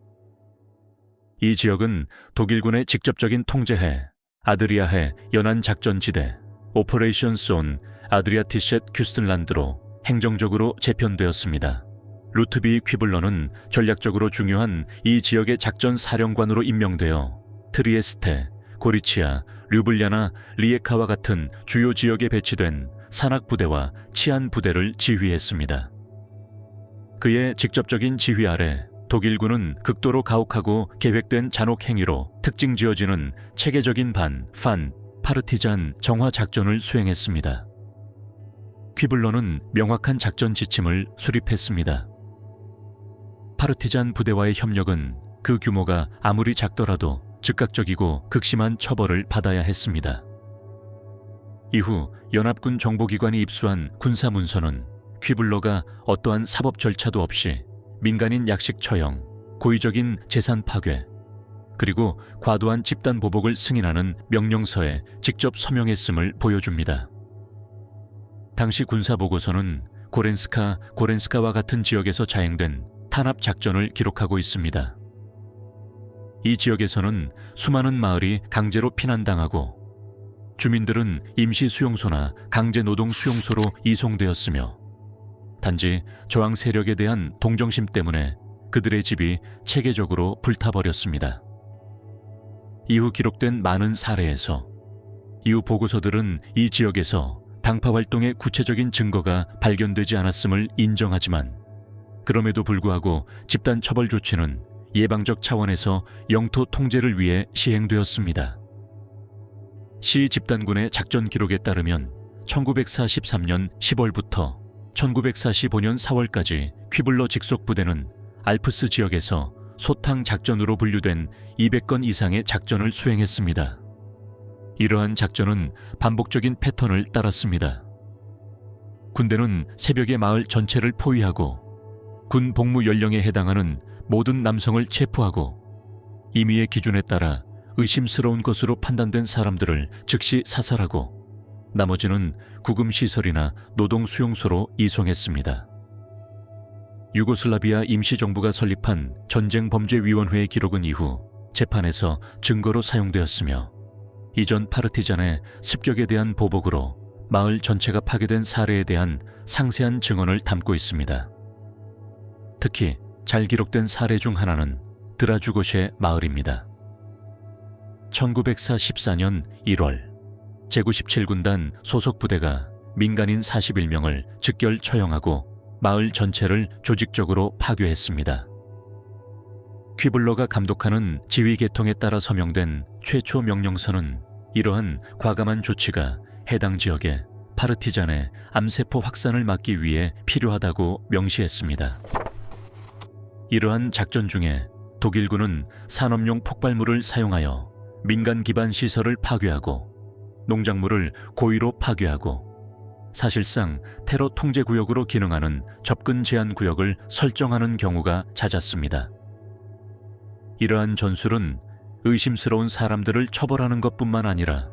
이 지역은 독일군의 직접적인 통제해 아드리아해 연안 작전지대 오퍼레이션 쏜 아드리아티셋 큐스틀란드로 행정적으로 재편되었습니다. 루트비 퀴블러는 전략적으로 중요한 이 지역의 작전 사령관으로 임명되어 트리에스테, 고리치아, 류블리아나, 리에카와 같은 주요 지역에 배치된 산악부대와 치안부대를 지휘했습니다. 그의 직접적인 지휘 아래 독일군은 극도로 가혹하고 계획된 잔혹 행위로 특징 지어지는 체계적인 파르티잔 정화 작전을 수행했습니다. 퀴블러는 명확한 작전 지침을 수립했습니다. 파르티잔 부대와의 협력은 그 규모가 아무리 작더라도 즉각적이고 극심한 처벌을 받아야 했습니다. 이후 연합군 정보기관이 입수한 군사문서는 퀴블러가 어떠한 사법 절차도 없이 민간인 약식 처형, 고의적인 재산 파괴, 그리고 과도한 집단 보복을 승인하는 명령서에 직접 서명했음을 보여줍니다. 당시 군사보고서는 고렌스카와 같은 지역에서 자행된 탄압 작전을 기록하고 있습니다. 이 지역에서는 수많은 마을이 강제로 피난당하고 주민들은 임시 수용소나 강제 노동 수용소로 이송되었으며 단지 저항 세력에 대한 동정심 때문에 그들의 집이 체계적으로 불타버렸습니다. 이후 기록된 많은 사례에서 이후 보고서들은 이 지역에서 당파 활동의 구체적인 증거가 발견되지 않았음을 인정하지만 그럼에도 불구하고 집단 처벌 조치는 예방적 차원에서 영토 통제를 위해 시행되었습니다. 시 집단군의 작전 기록에 따르면 1943년 10월부터 1945년 4월까지 퀴블러 직속 부대는 알프스 지역에서 소탕 작전으로 분류된 200건 이상의 작전을 수행했습니다. 이러한 작전은 반복적인 패턴을 따랐습니다. 군대는 새벽에 마을 전체를 포위하고 군 복무 연령에 해당하는 모든 남성을 체포하고 임의의 기준에 따라 의심스러운 것으로 판단된 사람들을 즉시 사살하고 나머지는 구금시설이나 노동수용소로 이송했습니다. 유고슬라비아 임시정부가 설립한 전쟁범죄위원회의 기록은 이후 재판에서 증거로 사용되었으며 이전 파르티잔의 습격에 대한 보복으로 마을 전체가 파괴된 사례에 대한 상세한 증언을 담고 있습니다. 특히 잘 기록된 사례 중 하나는 드라주고쉐 마을입니다. 1944년 1월 제97군단 소속 부대가 민간인 41명을 즉결 처형하고 마을 전체를 조직적으로 파괴했습니다. 퀴블러가 감독하는 지휘 계통에 따라 서명된 최초 명령서는 이러한 과감한 조치가 해당 지역에 파르티잔의 암세포 확산을 막기 위해 필요하다고 명시했습니다. 이러한 작전 중에 독일군은 산업용 폭발물을 사용하여 민간 기반 시설을 파괴하고 농작물을 고의로 파괴하고 사실상 테러 통제 구역으로 기능하는 접근 제한 구역을 설정하는 경우가 잦았습니다. 이러한 전술은 의심스러운 사람들을 처벌하는 것뿐만 아니라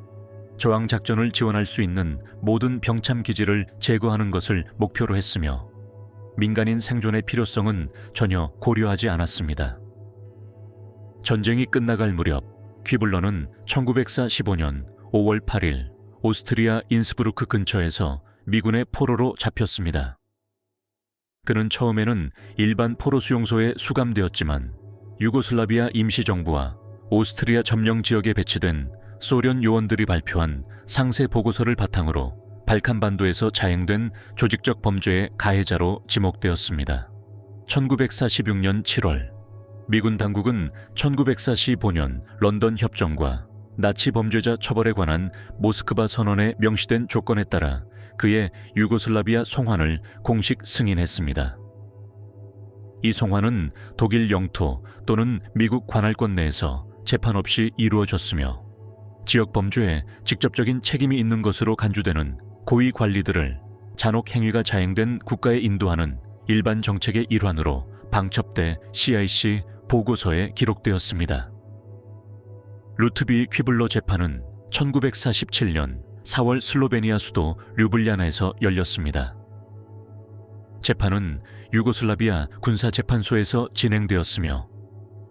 저항 작전을 지원할 수 있는 모든 병참 기지를 제거하는 것을 목표로 했으며 민간인 생존의 필요성은 전혀 고려하지 않았습니다. 전쟁이 끝나갈 무렵 퀴블러는 1945년 5월 8일 오스트리아 인스부르크 근처에서 미군의 포로로 잡혔습니다. 그는 처음에는 일반 포로 수용소에 수감되었지만 유고슬라비아 임시정부와 오스트리아 점령 지역에 배치된 소련 요원들이 발표한 상세 보고서를 바탕으로 발칸반도에서 자행된 조직적 범죄의 가해자로 지목되었습니다. 1946년 7월 미군 당국은 1945년 런던 협정과 나치 범죄자 처벌에 관한 모스크바 선언에 명시된 조건에 따라 그의 유고슬라비아 송환을 공식 승인했습니다. 이 송환은 독일 영토 또는 미국 관할권 내에서 재판 없이 이루어졌으며 지역 범죄에 직접적인 책임이 있는 것으로 간주되는 고위 관리들을 잔혹 행위가 자행된 국가에 인도하는 일반 정책의 일환으로 방첩대 CIC 보고서에 기록되었습니다. 루트비 퀴블러 재판은 1947년 4월 슬로베니아 수도 류블리아나에서 열렸습니다. 재판은 유고슬라비아 군사재판소에서 진행되었으며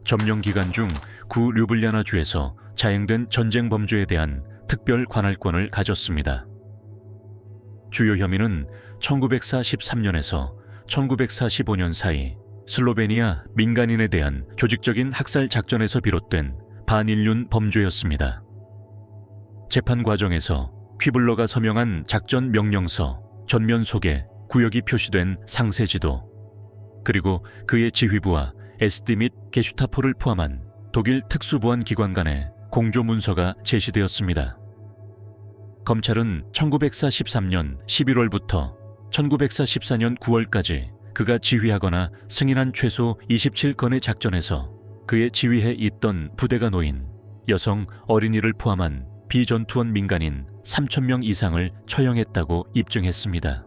점령 기간 중 구 류블리아나주에서 자행된 전쟁 범죄에 대한 특별 관할권을 가졌습니다. 주요 혐의는 1943년에서 1945년 사이 슬로베니아 민간인에 대한 조직적인 학살 작전에서 비롯된 반인륜 범죄였습니다. 재판 과정에서 퀴블러가 서명한 작전 명령서 전면 속에 구역이 표시된 상세지도, 그리고 그의 지휘부와 SD 및 게슈타포를 포함한 독일 특수보안 기관 간의 공조 문서가 제시되었습니다. 검찰은 1943년 11월부터 1944년 9월까지 그가 지휘하거나 승인한 최소 27건의 작전에서 그의 지휘에 있던 부대가 놓인 여성, 어린이를 포함한 비전투원 민간인 3,000명 이상을 처형했다고 입증했습니다.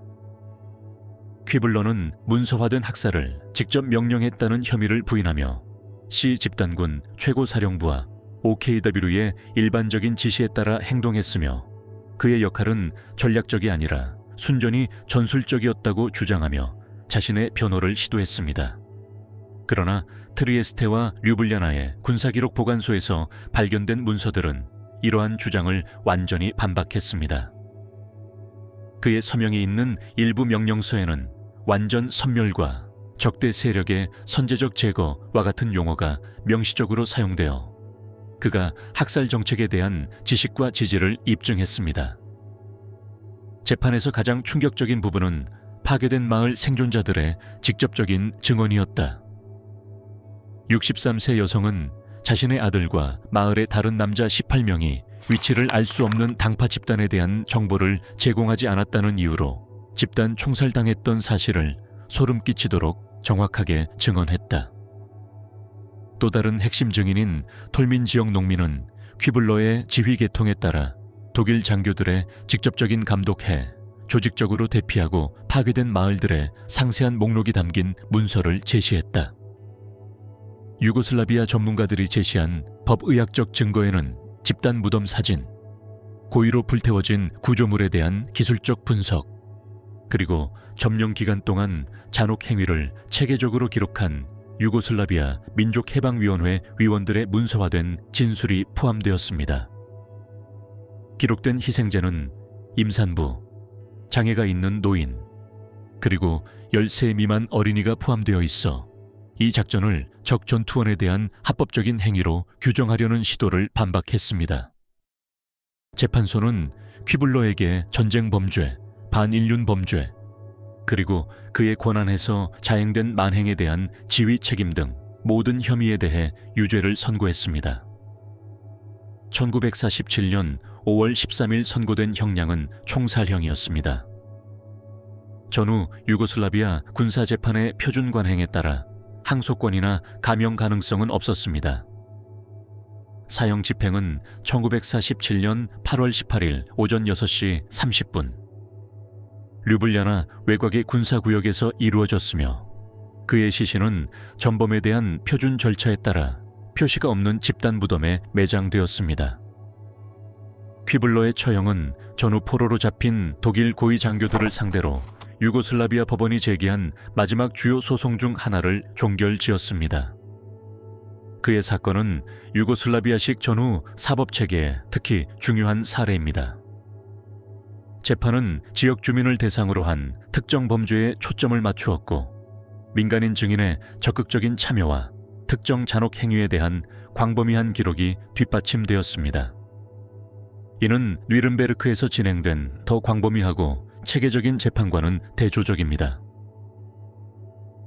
퀴블러는 문서화된 학살을 직접 명령했다는 혐의를 부인하며 C 집단군 최고사령부와 OKW의 일반적인 지시에 따라 행동했으며 그의 역할은 전략적이 아니라 순전히 전술적이었다고 주장하며 자신의 변호를 시도했습니다. 그러나 트리에스테와 류블리아나의 군사기록 보관소에서 발견된 문서들은 이러한 주장을 완전히 반박했습니다. 그의 서명이 있는 일부 명령서에는 완전 섬멸과 적대 세력의 선제적 제거와 같은 용어가 명시적으로 사용되어 그가 학살 정책에 대한 지식과 지지를 입증했습니다. 재판에서 가장 충격적인 부분은 파괴된 마을 생존자들의 직접적인 증언이었다. 63세 여성은 자신의 아들과 마을의 다른 남자 18명이 위치를 알 수 없는 당파 집단에 대한 정보를 제공하지 않았다는 이유로 집단 총살당했던 사실을 소름 끼치도록 정확하게 증언했다. 또 다른 핵심 증인인 톨민 지역 농민은 퀴블러의 지휘 계통에 따라 독일 장교들의 직접적인 감독해 조직적으로 대피하고 파괴된 마을들의 상세한 목록이 담긴 문서를 제시했다. 유고슬라비아 전문가들이 제시한 법의학적 증거에는 집단 무덤 사진, 고의로 불태워진 구조물에 대한 기술적 분석, 그리고 점령 기간 동안 잔혹 행위를 체계적으로 기록한 유고슬라비아 민족해방위원회 위원들의 문서화된 진술이 포함되었습니다. 기록된 희생자는 임산부, 장애가 있는 노인, 그리고 10세 미만 어린이가 포함되어 있어 이 작전을 적 전투원에 대한 합법적인 행위로 규정하려는 시도를 반박했습니다. 재판소는 퀴블러에게 전쟁 범죄, 반인륜 범죄, 그리고 그의 권한에서 자행된 만행에 대한 지휘 책임 등 모든 혐의에 대해 유죄를 선고했습니다. 1947년 5월 13일 선고된 형량은 총살형이었습니다. 전후 유고슬라비아 군사재판의 표준 관행에 따라 항소권이나 감형 가능성은 없었습니다. 사형 집행은 1947년 8월 18일 오전 6시 30분 류블리아나 외곽의 군사구역에서 이루어졌으며 그의 시신은 전범에 대한 표준 절차에 따라 표시가 없는 집단 무덤에 매장되었습니다. 퀴블러의 처형은 전후 포로로 잡힌 독일 고위 장교들을 상대로 유고슬라비아 법원이 제기한 마지막 주요 소송 중 하나를 종결지었습니다. 그의 사건은 유고슬라비아식 전후 사법체계에 특히 중요한 사례입니다. 재판은 지역 주민을 대상으로 한 특정 범죄에 초점을 맞추었고, 민간인 증인의 적극적인 참여와 특정 잔혹 행위에 대한 광범위한 기록이 뒷받침되었습니다. 이는 뉘른베르크에서 진행된 더 광범위하고 체계적인 재판과는 대조적입니다.